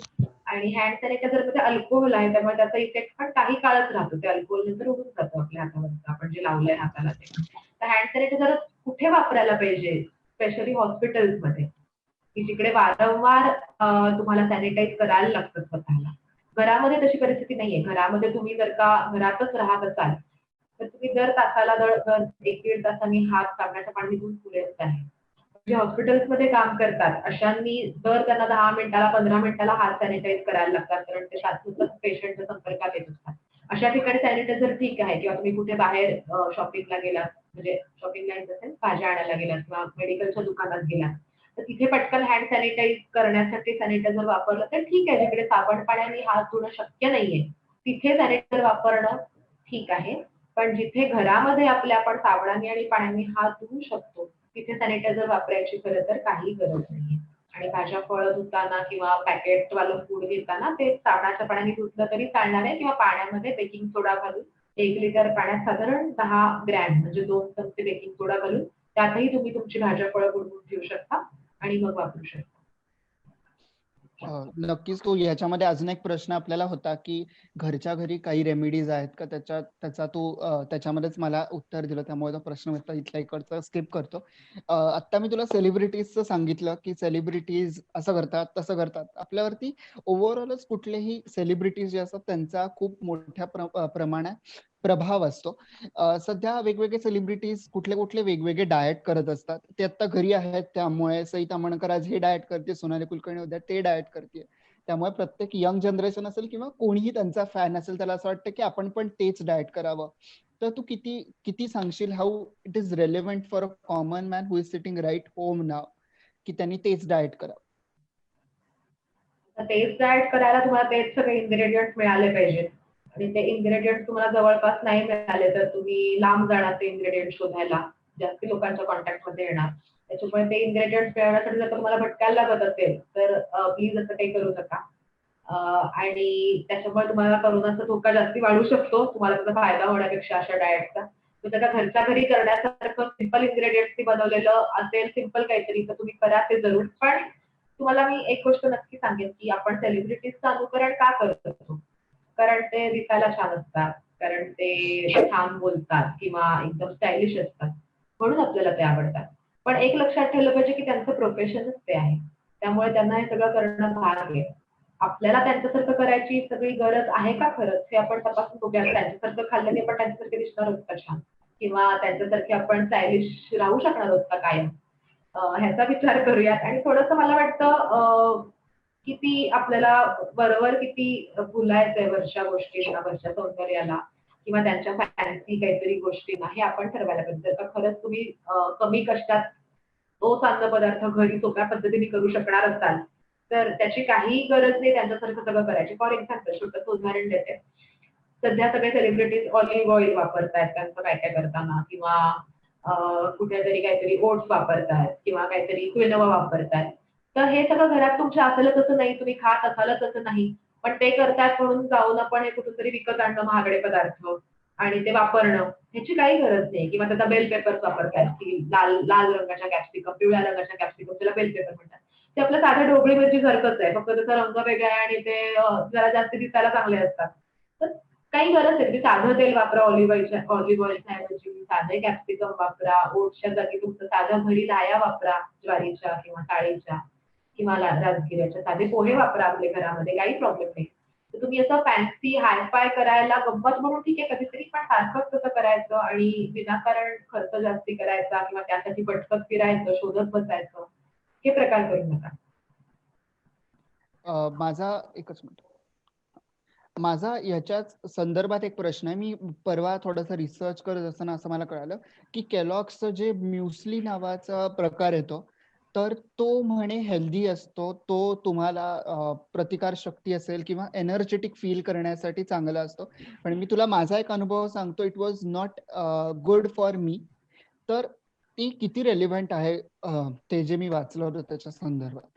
[SPEAKER 2] आणि हँड सॅनिटायझर मध्ये अल्कोहोल आहे, त्यामुळे त्याचा इफेक्ट पण काही काळच राहतो. ते अल्कोहोल नंतर उडून जातं आपल्या हातावरचं, आपण जे लावलंय हाताला ते. तर हँड सॅनिटायझर कुठे वापरायला पाहिजे? स्पेशली हॉस्पिटल्समध्ये, की जिकडे वारंवार तुम्हाला सॅनिटाईज करायला लागतं स्वतःला. घरामध्ये तशी परिस्थिती नाहीये. घरामध्ये तुम्ही जर का घरातच राहत असाल, तर तुम्ही दर तासाला दर 1-1.5 तासांनी हात साबणाच्या पाण्याने धुवून पुरेच आहे. जे हॉस्पिटल्समध्ये काम करतात, अशांनी दर त्यांना 10 मिनिटाला, 15 मिनिटाला हात सॅनिटाईज करायला लागतात, कारण ते सतत पेशंटच्या संपर्कात येत असतात. अशा ठिकाणी सॅनिटायझर ठीक आहे, किंवा तुम्ही कुठे बाहेर शॉपिंगला गेलात, म्हणजे शॉपिंगला इन द सेन्स भाज्या आणायला गेलात किंवा मेडिकलच्या दुकानात गेलात, तर तिथे पटकन हँड सॅनिटाईज करण्यासाठी सॅनिटायझर वापरलं तर ठीक आहे. जिकडे साबण पाण्याने हात धुणं शक्य नाहीये, तिथे सॅनिटायझर वापरणं ठीक आहे. पण जिथे घरामध्ये आपण साबणाने आणि पाण्याने हात धुवू शकतो, तिथे सॅनिटायझर वापरायची खरं तर काही गरज नाहीये. आणि भाज्या फळं धुताना किंवा पॅकेटवालं फूड घेताना ते साबणाच्या पाण्याने धुतलं तरी चालणार आहे, किंवा पाण्यामध्ये बेकिंग सोडा घालून 1 लिटर पाण्यात साधारण 10 ग्रॅम म्हणजे 2 चमचे बेकिंग सोडा घालून त्यातही तुम्ही तुमची भाज्या फळं बुडवून ठेवू शकता आणि मग वापरू शकता.
[SPEAKER 1] नक्कीच. तो ह्याच्यामध्ये अजून एक प्रश्न आपल्याला होता, की घरच्या घरी काही रेमेडीज आहेत का? त्याचा तो त्याच्यामध्येच मला उत्तर दिलं. त्यामुळे तो प्रश्न होता इथला इकडचा स्किप करतो. आत्ता मी तुला सेलिब्रिटीजचं सांगितलं, की सेलिब्रिटीज असं करतात, तसं करतात. आपल्यावरती ओव्हरऑलच कुठलेही सेलिब्रिटीज जे असतात त्यांचा खूप मोठ्या प्रमाणात प्रभाव असतो. सध्या वेगवेगळे सेलिब्रिटीज कुठले कुठले वेगवेगळे डाएट करत असतात. ते आता घरी आहेत, त्यामुळे सई ताम्हणकर आज हे डाएट करते, सोनाली कुलकर्णी उद्या ते डाएट करते. त्यामुळे प्रत्येक यंग जनरेशन असेल किंवा कोणीही त्यांचा फॅन असेल, त्याला असं वाटतं की आपण पण तेच डाएट करावं. तर तू किती किती सांगशील, how it is relevant for a common man who is sitting right home now, की त्यांनी तेच डाएट करावं?
[SPEAKER 2] तेच डाएट करायला तुम्हाला तेच सगळे इन्ग्रेडियंट्स मिळाले पाहिजेत. आणि ते इन्ग्रेडियंट्स तुम्हाला जवळपास नाही मिळाले तर तुम्ही लांब जाणार ते इन्ग्रेडियंट शोधायला, जास्ती लोकांच्या कॉन्टॅक्टमध्ये येणार. त्याच्यामुळे ते इन्ग्रेडियंट्स मिळवण्यासाठी जर तुम्हाला भटकायला लागत असेल तर प्लीज असं काही करू नका. आणि त्याच्यामुळे तुम्हाला करोनाचा धोका जास्ती वाढू शकतो, तुम्हाला त्याचा फायदा होण्यापेक्षा अशा डाएटचा. तर त्याचा घरच्या घरी करण्यासारखं सिंपल इन्ग्रेडियंट्सनी बनवलेलं असेल, सिंपल काहीतरी, तर तुम्ही करा ते जरूर. पण तुम्हाला मी एक गोष्ट नक्की सांगेन, की आपण सेलिब्रिटीजचं अनुकरण का करत असतो? कारण ते दिसायला छान असतात, कारण ते छान बोलतात किंवा एकदम स्टायलिश असतात, म्हणून आपल्याला ते आवडतात. पण एक लक्षात ठेवलं पाहिजे, की त्यांचं प्रोफेशनच ते आहे. त्यामुळे त्यांना हे सगळं करणं भाग आहे. आपल्याला त्यांच्यासारखं करायची सगळी गरज आहे का खरंच? हे आपण तपासून बघूया. त्यांच्यासारखं खाल्ल्याने पण त्यांच्यासारखे दिसणार आहोत का छान? किंवा त्यांच्यासारखे आपण स्टायलिश राहू शकणार आहोत का कायम? ह्याचा विचार करूयात. आणि थोडंसं मला वाटतं किती आपल्याला वरवर किती फुलायचंय वरच्या गोष्टींना, वरच्या सौंदर्याला किंवा त्यांच्या फॅन्सी काहीतरी गोष्टींना, हे आपण ठरवायला पाहिजे. जर का खरंच तुम्ही कमी कष्टात तोच अन्नपदार्थ घरी सोप्या पद्धतीने करू शकणार असाल, तर त्याची काहीही गरज नाही त्यांच्यासारखं सगळं करायची. फॉर एक्झाम्पल छोटंसं उदाहरण देते. सध्या सगळे सेलिब्रिटीज ऑलिव्ह ऑइल वापरतायत त्यांचं काय काय करताना, किंवा कुठेतरी काहीतरी ओट्स वापरतायत किंवा काहीतरी क्विनोआ वापरतायत. तर हे सगळं घरात तुमच्या असेलच असं नाही, तुम्ही खात असालच असं नाही. पण ते करतायत म्हणून जाऊन आपण हे कुठेतरी विकत आणणं महागडे पदार्थ आणि ते वापरणं ह्याची काही गरज नाही. किंवा त्याचा बेल पेपर्स वापरतायत, की लाल लाल रंगाच्या कॅप्सिकम, पिवळ्या रंगाच्या कॅप्सिकम, त्याला बेल पेपर म्हणतात. ते आपलं साधं ढोबळी मिरची सारखंच आहे, फक्त त्याचा रंग वेगळा आहे आणि ते जरा जास्त दिसायला चांगले असतात. तर काही गरज आहे, तुम्ही साधं तेल वापरा ऑलिव्ह ऑइलच्या ऐवजी, साधे कॅप्सिकम वापरा, ओट्सच्या जागी तुमचं साधं घरी लाया वापरा, ज्वारीच्या किंवा डाळीच्या किंवा राजगिऱ्याच्या, साधे पोहे वापरा आपल्या घरामध्ये, काही प्रॉब्लेम नाही. तर तुम्ही असं फॅन्सी हायफाय करायला गंमत म्हणून ठीक आहे कधीतरी, पण सारखंच तसं करायचं आणि विनाकारण खर्च जास्ती करायचा किंवा त्यासाठी पटकन फिरायचं, शोधत बसायचं, हे प्रकार करू नका.
[SPEAKER 1] माझा एकच मिनिट. माझा याच्याच संदर्भात एक प्रश्न आहे. मी परवा थोडासा रिसर्च करत असताना असं मला कळालं की केलॉग्सचं जे म्युस्ली नावाचा प्रकार येतो, तर तो म्हणे हेल्दी असतो, तो तुम्हाला प्रतिकार शक्ती असेल किंवा एनर्जेटिक फील करण्यासाठी चांगला असतो. पण मी तुला माझा एक अनुभव सांगतो, it was not good for me. तर ती किती रेलिव्हंट आहे ते जे मी वाचलं होतं त्याच्या संदर्भात?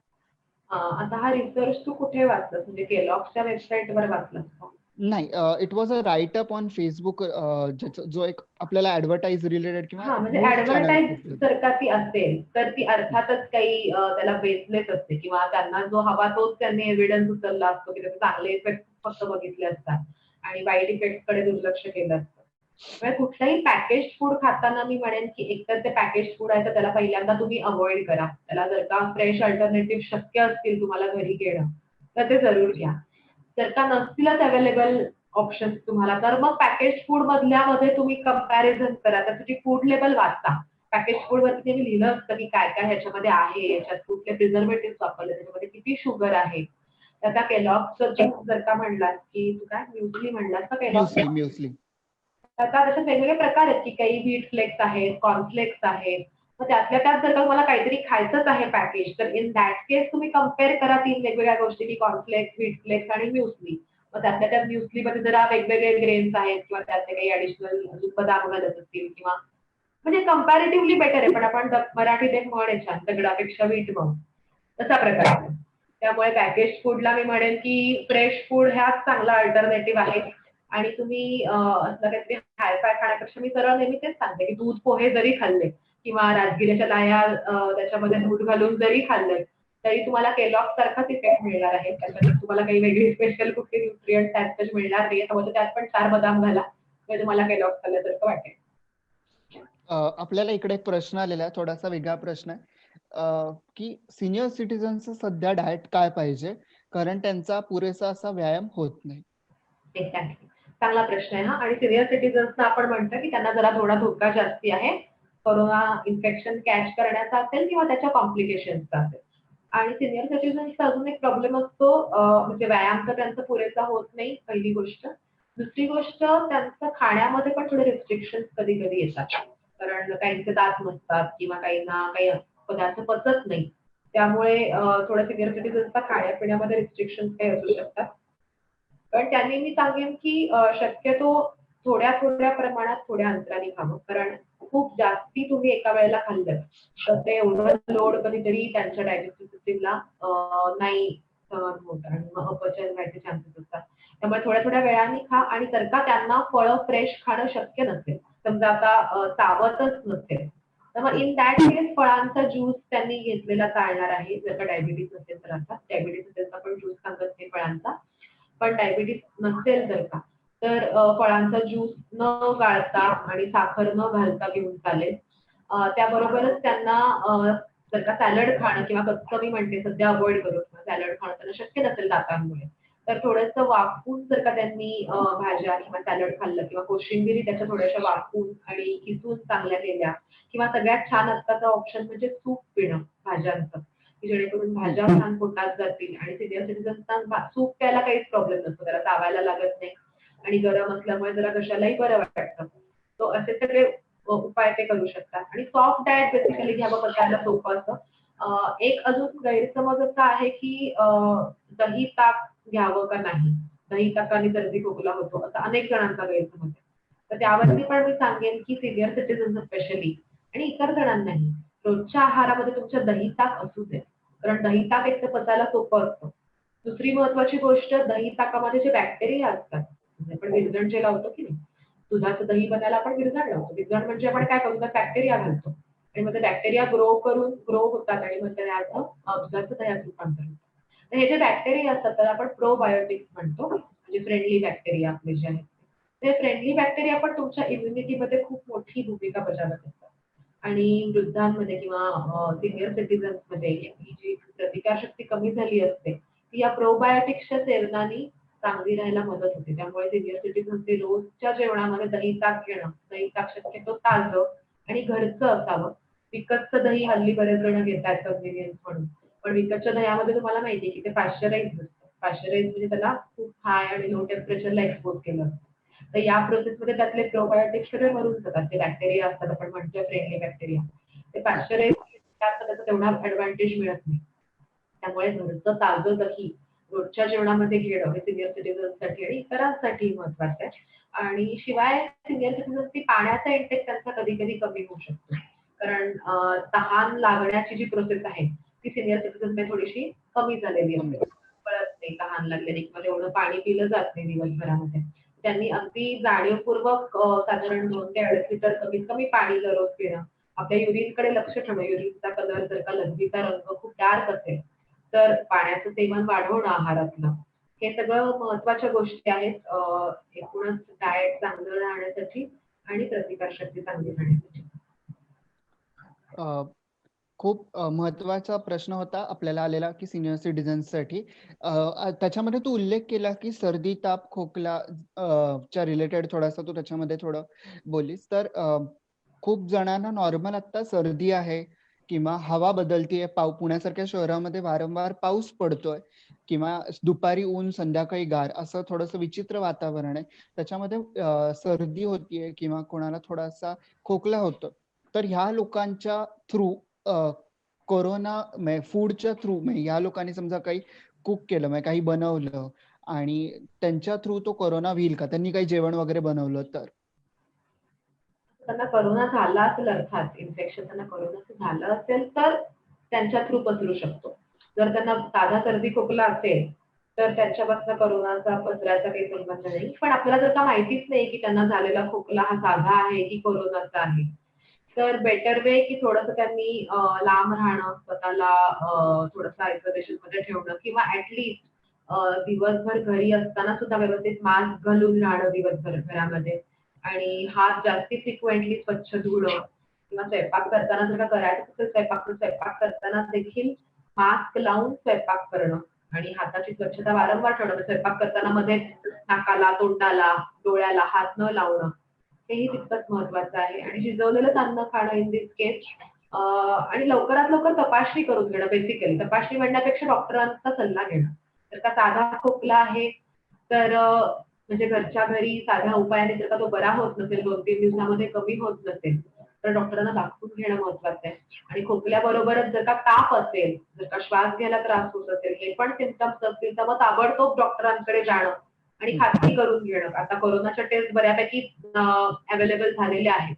[SPEAKER 2] आता हा रिसर्च तू कुठे वाचलास, म्हणजे केलॉग्सच्या वेबसाईटवर वाचलास का?
[SPEAKER 1] नाही, it was a write up on Facebook, जो एक आपल्याला ऍडव्हर्टाईज रिलेटेड किंवा
[SPEAKER 2] हा, म्हणजे
[SPEAKER 1] न्यूज चॅनल.
[SPEAKER 2] ऍडव्हर्टाईज जर का ती असेल तर ती अर्थातच काही त्याला बेसलेस असते, किंवा त्यांना जो हवा तोच त्यांनी एव्हिडन्स उचलला असतो, की त्याचे चांगले इफेक्ट फक्त बघितले असतात आणि वाईट इफेक्ट कडे दुर्लक्ष केलं असतं. म्हणजे कुठलंही पॅकेज फूड खाताना मी म्हणेन की एकतर ते पॅकेज फूड आहे तर त्याला पहिल्यांदा तुम्ही अवॉइड करा. त्याला जर का फ्रेश अल्टरनेटिव्ह शक्य असतील तुम्हाला घरी घेणं तर ते जरूर घ्या. जर का नसतीलच अवेलेबल ऑप्शन्स तुम्हाला, तर मग पॅकेज फूड मधल्यामध्ये तुम्ही कंपॅरिझन करा. त्यासाठी फूड लेबल वाचा. पॅकेज फूड वरती नेहमी लिहिलं असतं की काय काय ह्याच्यामध्ये आहे, याच्यात कुठले प्रिझर्वेटिव्ह वापरले, त्याच्यामध्ये किती शुगर आहे. तर त्या केलॉग्सचं जर का म्हणलात की तू काय म्युस्ली म्हणलास का केलॉग्स,
[SPEAKER 1] म्युस्ली.
[SPEAKER 2] आता त्याचे वेगवेगळे प्रकार आहेत, की काही व्हीट फ्लेक्स आहेत, कॉर्नफ्लेक्स आहेत. मग त्यातल्या त्यात जर का तुम्हाला काहीतरी खायचंच आहे पॅकेज, तर इन दॅट केस तुम्ही कम्पेअर करा 3 वेगवेगळ्या गोष्टी, की कॉर्नफ्लेक्स, व्हीट फ्लेक्स आणि म्युस्ली. मग त्यातल्या त्यात म्युस्लीमध्ये जरा वेगवेगळे ग्रेन्स आहेत किंवा त्यातले काही ऍडिशनल बदाम घालत असतील किंवा म्हणजे कंपॅरेटिव्हली बेटर आहे. पण आपण मराठीत एक म्हण आहे छान, दगडापेक्षा वीट मऊ, तसा प्रकार आहे. त्यामुळे पॅकेज फूडला मी म्हणेन की फ्रेश फूड ह्याच चांगला अल्टरनेटिव्ह आहे. आणि तुम्ही असं काहीतरी हायफाय खाण्यापेक्षा मी सरळ नेहमी तेच सांगते, की दूध पोहे जरी खाल्ले किंवा राजगिऱ्याच्या लाह्या त्याच्यामध्ये दूध घालून जरी खाल्ले तरी तुम्हाला केलॉग सारखाच इफेक्ट मिळणार आहे. त्याच्यात तुम्हाला काही वेगळी स्पेशल कुठली न्यूट्रिएंट त्यात मिळणार नाही. त्यामुळे त्यात पण 4 बदाम घाला तर तुम्हाला केलॉग खाल्ल्यासारखं वाटेल.
[SPEAKER 1] आपल्याला इकडे एक प्रश्न आलेला आहे, थोडासा वेगळा प्रश्न आहे, की सिनियर सिटीजनचं सध्या डाएट काय पाहिजे, कारण त्यांचा पुरेसा असा व्यायाम होत नाही.
[SPEAKER 2] एक्झॅक्टली, चांगला प्रश्न आहे हा. आणि सिनियर सिटीजन्सना आपण म्हणतो की त्यांना जरा थोडा धोका जास्ती आहे, कोरोना इन्फेक्शन कॅच करण्याचा असेल किंवा त्याच्या कॉम्प्लिकेशनचा असेल. आणि सिनियर सिटीजन्सचा अजून एक प्रॉब्लेम असतो, म्हणजे व्यायाम तर त्यांचा पुरेसा होत नाही, पहिली गोष्ट. दुसरी गोष्ट, त्यांचं खाण्यामध्ये पण थोडे रिस्ट्रिक्शन कधी कधी येतात, कारण काहींचे दात नसतात किंवा काहींना काही पदार्थ पचत नाही. त्यामुळे थोडं सिनियर सिटीजन्सचा खाण्यापिण्यामध्ये रिस्ट्रिक्शन काही असू शकतात. पण त्यांनी मी सांगेन की शक्यतो थोड्या थोड्या प्रमाणात थोड्या अंतराने खावं, कारण खूप जास्ती तुम्ही एका वेळेला खाल्लं तर ते एवढं लोड कधीतरी त्यांच्या डायजेस्टिव्ह सिस्टीमला नाही सहन होत आणि मग अपचन व्हायचे चान्सेस असतात. त्यामुळे थोड्या थोड्या वेळाने खा. आणि जर का त्यांना फळं फ्रेश खाणं शक्य नसेल, समजा आता चावतच नसेल, तर मग इन दॅट केस फळांचा ज्यूस त्यांनी घेतलेला चालणार आहे. जर का डायबिटीस नसेल तर, आता डायबिटीस असेल तर पण ज्यूस सांगत नाही फळांचा. पण डायबिटीस नसेल जर का, तर फळांचा ज्यूस न गाळता आणि साखर न घालता घेऊन चालेल. त्याबरोबरच त्यांना जर का सॅलड खाणं किंवा कमी म्हणते सध्या अवॉइड करू, सॅलड खाणं त्यांना शक्य नसेल दातांमुळे, तर थोडंसं वाफवून जर का त्यांनी भाज्या किंवा सॅलड खाल्लं किंवा कोशिंबिरी त्याच्या थोड्याशा वाफवून आणि किसून चांगल्या केल्या, किंवा सगळ्यात छान आत्ताचा ऑप्शन म्हणजे सूप पिणं भाज्यांचं, की जेणेकरून भाज्या छान पोटात जातील. आणि सिनियर सिटीजन्सना सूप प्यायला काहीच प्रॉब्लेम नसतो, त्याला चावायला लागत नाही आणि गरम असल्यामुळे जरा कशालाही बरं वाटतं. तो असे सगळे उपाय ते करू शकतात. आणि सॉफ्ट डाएट बेसिकली घ्यावं, पचायला सोपं असतं. एक अजून गैरसमज असा आहे की दही ताक घ्यावं का नाही? दही ताकाने सर्दी खोकला होतो असा अनेक जणांचा गैरसमज आहे. तर त्यावरती पण मी सांगेन की सीनियर सिटिझन स्पेशली आणि इतर जणांनाही रोजच्या आहारामध्ये तुमच्या दही ताक असू दे. कारण दही ताक एक तर पचायला सोपं असतं. दुसरी महत्वाची गोष्ट दही ताकामध्ये जे बॅक्टेरिया असतात, म्हणजे आपण विरजण जे लावतो की नाही, दुधाचं दही बनायला आपण विरजण लावतो. विरजण म्हणजे आपण काय करतो, त्यात बॅक्टेरिया घालतो आणि मग ते बॅक्टेरिया ग्रो होतात आणि मग त्या दुधाचं दह्यात रूपांतर होतं. तर हे जे बॅक्टेरिया असतात त्याला आपण प्रोबायोटिक्स म्हणतो, म्हणजे फ्रेंडली बॅक्टेरिया आपले जे आहेत. ते फ्रेंडली बॅक्टेरिया पण तुमच्या इम्युनिटीमध्ये खूप मोठी भूमिका बजावत असतात. आणि वृद्धांमध्ये किंवा सीनियर सिटिझन्समध्ये ही जी प्रतिकारशक्ती कमी झाली असते, ती या प्रोबायोटिक्सच्या सेवनाने चांगली राहायला मदत होते. त्यामुळे सीनियर सिटिझन्सचे रोजच्या जेवणामध्ये दही ताक घेणं, दही ताक शक्यतो ताजं आणि घरचं असावं. विकतचं दही हल्ली बरेच जण घेतात कन्व्हिनियन्स म्हणून. पण विकतच्या दह्यामध्ये तुम्हाला माहिती आहे की ते पाश्चराइज्ड असतं. पाश्चराइज्ड म्हणजे त्याला खूप हाय आणि लो टेम्परेचरला एक्सपोज केलं असतं. तर या प्रोसेसमध्ये त्यातले प्रोबायोटिक्स सगळे मरून जातात. ते बॅक्टेरिया असतात आपण म्हणतो फ्रेंडली बॅक्टेरिया. ते पाश्चराइज्ड त्याचा तेवढा ॲडव्हांटेज मिळत नाही. त्यामुळे घरचं ताजं दही रोजच्या जेवणामध्ये घेणं हे सीनियर सिटिझन्ससाठी आणि इतरांसाठी महत्वाचं आहे. आणि शिवाय सीनियर सिटिझन्सची पाण्याचा इंटेक त्यांचा कधी-कधी कमी होऊ शकतो. कारण तहान लागण्याची जी प्रोसेस आहे, ती सीनियर सिटिझन्समध्ये थोडीशी कमी झालेली
[SPEAKER 1] कमी.
[SPEAKER 2] असते. कळत नाही तहान लागलेली किंवा एवढं पाणी पिलं जात नाही दिवसभरामध्ये. त्यांनी अगदी जाणीवपूर्वक साधारण 2 ते 2.5 लिटर कमीत कमी पाणी दररोज पिणं. आपल्या युरिनकडे लक्ष ठेवणं. युरिनचा कलर जर का लघवीचा रंग खूप डार्क असेल, तर पाण्याचं सेवन वाढवणं आहारातलं. हे सगळं महत्त्वाच्या गोष्टी आहेत. एकूणच डाएट चांगलं राहण्यासाठी आणि प्रतिकारशक्ती चांगली राहण्यासाठी.
[SPEAKER 1] अ, खूप महत्त्वाचा प्रश्न होता आपल्याला आलेला की सीनियर सिटिझन्ससाठी. त्याच्यामध्ये तू उल्लेख केला की सर्दी, ताप, खोकला च्या रिलेटेड थोडासा तू त्याच्यामध्ये थोडं बोललीस. तर खूप जणांना नॉर्मल आता सर्दी आहे किंवा हवा बदलतीये. पुण्यासारख्या शहरामध्ये वारंवार पाऊस पडतोय किंवा दुपारी ऊन, संध्याकाळी गार असं थोडंसं विचित्र वातावरण आहे. त्याच्यामध्ये सर्दी होतीये किंवा कोणाला थोडासा खोकला होतो. तर ह्या लोकांच्या थ्रू कोरोना फूडच्या थ्रू या लोकांनी समजा काही कुक केलं म्हणजे काही बनवलं आणि त्यांच्या थ्रू तो कोरोना होईल का? त्यांनी काही जेवण वगैरे बनवलं तर?
[SPEAKER 2] त्यांना कोरोना झाला असेल अर्थात इन्फेक्शन त्यांना कोरोनाचं झालं असेल तर त्यांच्या थ्रू पसरू शकतो. जर त्यांना साधा सर्दी खोकला असेल, तर त्यांच्यापासून कोरोनाचा पसरायचा काही संबंध नाही. पण आपल्याला जर का माहितीच नाही की त्यांना झालेला खोकला हा साधा आहे की कोरोनाचा आहे, तर बेटर वे की थोडंसं त्यांनी लांब राहणं, स्वतःला थोडंसं आयसोलेशनमध्ये ठेवणं किंवा दिवसभर घरी असताना सुद्धा व्यवस्थित मास्क घालून राहणं दिवसभर घरामध्ये आणि हात जास्ती फ्रिक्वेंटली स्वच्छ धुणं किंवा स्वयंपाक करताना जर का करायचं असेल स्वयंपाक करताना देखील मास्क लावून स्वयंपाक करणं आणि हाताची स्वच्छता वारंवार ठेवणं. म्हणजे स्वयंपाक करताना मध्ये नाकाला, तोंडाला, डोळ्याला हात न लावणं हेही तितकंच महत्वाचं आहे आणि शिजवलेलंच अन्न खाणं इन दिस केस आणि लवकरात लवकर तपासणी करून घेणं बेसिकली. तपासणी म्हणण्यापेक्षा डॉक्टरांचा सल्ला घेणं. जर का साधा खोकला आहे, तर म्हणजे घरच्या घरी साध्या उपायाने जर का तो बरा होत नसेल, 2-3 दिवसामध्ये कमी होत नसेल, तर डॉक्टरांना दाखवून घेणं महत्वाचं आहे. आणि खोकल्याबरोबरच जर का ताप असेल, जर का श्वास घ्यायला त्रास होत असेल, हे पण सिम्प्टम्स असतील, तर मग ताबडतोब डॉक्टरांकडे जाणं आणि खात्री करून घेणं. आता कोरोनाच्या टेस्ट बऱ्यापैकी अवेलेबल झालेल्या आहेत.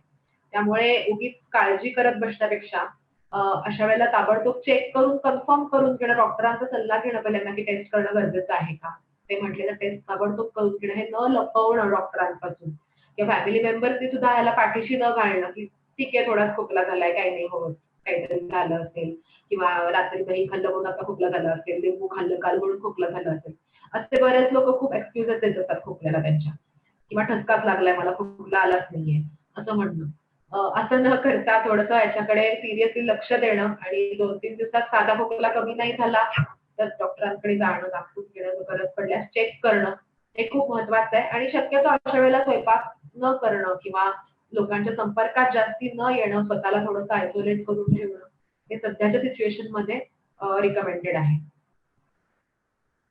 [SPEAKER 2] त्यामुळे उगीच काळजी करत बसण्यापेक्षा अशा वेळेला ताबडतोब चेक करून कन्फर्म करून घेणं, डॉक्टरांचा सल्ला घेणं पहिल्यांदा की टेस्ट करणं गरजेचं आहे का? ते म्हटलेलं टेस्ट ताबडतोब करून घेणं, हे न लपवणं डॉक्टरांपासून किंवा फॅमिली मेंबर्सनी सुद्धा याला पाठीशी न घालणं, की ठीक आहे थोडाच खोकला झालाय, काही नाही होत, काहीतरी झालं असेल किंवा रात्री दही खाल्लं म्हणून आता खोकला झाला असेल, लिंबू खाल्लं काल म्हणून खोकला झाला असेल. असे बरेच लोक खूप एक्सक्युजेस देत असतात खोकल्याला त्यांच्या किंवा ठसकाच लागलाय मला खोकला आलाच नाहीये असं म्हणणं. असं न करता थोडंसं याच्याकडे सिरियसली लक्ष देणं आणि 2-3 दिवसात साधा खोकला कमी नाही झाला, तर डॉक्टरांकडे जाणं, दाखवून घेणं, गरज पडल्यास चेक करणं, हे खूप महत्वाचं आहे आणि शक्यतो अशा वेळेला स्वयंपाक न करणं किंवा लोकांच्या संपर्कात जास्ती न येणं, स्वतःला थोडंसं आयसोलेट करून ठेवणं, हे सध्याच्या सिच्युएशनमध्ये रिकमेंडेड आहे.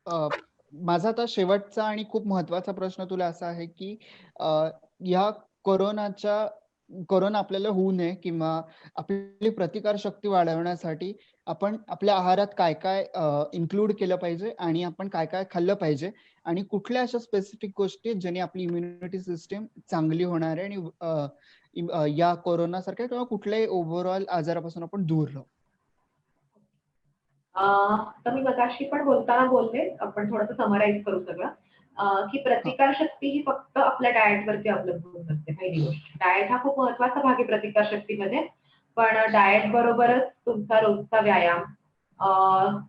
[SPEAKER 1] अ, माझा आता शेवटचा आणि खूप महत्त्वाचा प्रश्न तुला असा आहे, की अ, ह्या कोरोनाच्या कोरोना आपल्याला होऊ नये किंवा आपली प्रतिकारशक्ती वाढवण्यासाठी आपण आपल्या आहारात काय-काय इन्क्लूड केलं पाहिजे आणि आपण काय-काय खाल्लं पाहिजे आणि कुठल्या अशा स्पेसिफिक गोष्टी आहेत ज्याने आपली इम्युनिटी सिस्टम चांगली होणार आहे आणि या कोरोनासारख्या किंवा कुठल्याही ओव्हरऑल आजारापासून आपण दूर राहू.
[SPEAKER 2] तर मी मगाशी पण बोलताना बोलले, आपण थोडंसं समराईज करू सगळं. की
[SPEAKER 1] हां.
[SPEAKER 2] प्रतिकारशक्ती ही फक्त आपल्या डाएटवरती अवलंबून असते पहिली गोष्ट. डाएट हा खूप महत्वाचा भाग आहे प्रतिकारशक्तीमध्ये. पण डाएट बरोबरच तुमचा रोजचा व्यायाम,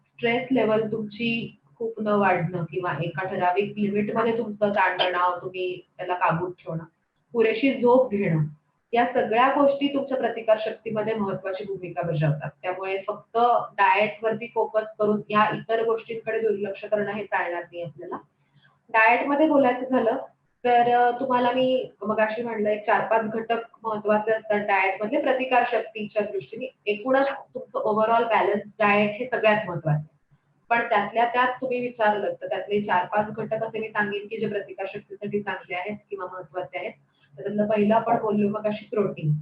[SPEAKER 2] स्ट्रेस लेव्हल तुमची खूप न वाढणं किंवा एका ठराविक लिमिटमध्ये तुमचं ताणतणाव तुम्ही त्याला काबूत ठेवणं, पुरेशी झोप घेणं, या सगळ्या गोष्टी तुमच्या प्रतिकारशक्तीमध्ये महत्वाची भूमिका बजावतात. त्यामुळे फक्त डाएटवरती फोकस करून या इतर गोष्टींकडे दुर्लक्ष करणं हे टाळणार नाही आपल्याला. डाएटमध्ये बोलायचं झालं तर तुम्हाला मी मगाशी म्हणलं एक 4-5 घटक महत्वाचे असतात डाएटमधले प्रतिकारशक्तीच्या दृष्टीने. एकूणच तुमचं ओव्हरऑल बॅलन्स डाएट हे सगळ्यात महत्वाचं आहे. पण त्यातल्या त्यात तुम्ही विचारलं तर त्यातले 4-5 घटक असे मी सांगेन की जे प्रतिकारशक्तीसाठी चांगले आहेत किंवा महत्वाचे आहेत. त्यातलं पहिलं आपण बोललो मगाशी प्रोटीन.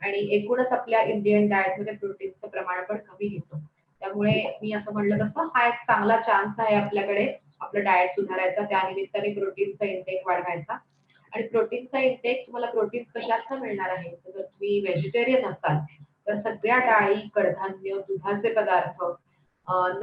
[SPEAKER 2] आणि एकूणच आपल्या इंडियन डाएटमध्ये प्रोटीनचं प्रमाण पण कमी घेतो. त्यामुळे मी असं म्हणलं तसं हा एक चांगला चान्स आहे आपल्याकडे आपलं डाएट सुधारायचा, त्या निमित्ताने प्रोटीनचा इंटेक वाढवायचा. आणि प्रोटीनचा इंटेक तुम्हाला प्रोटीन कशातनं मिळणार आहे? तर जर तुम्ही व्हेजिटेरियन असाल तर सगळ्या डाळी, कडधान्य, दुधाचे पदार्थ,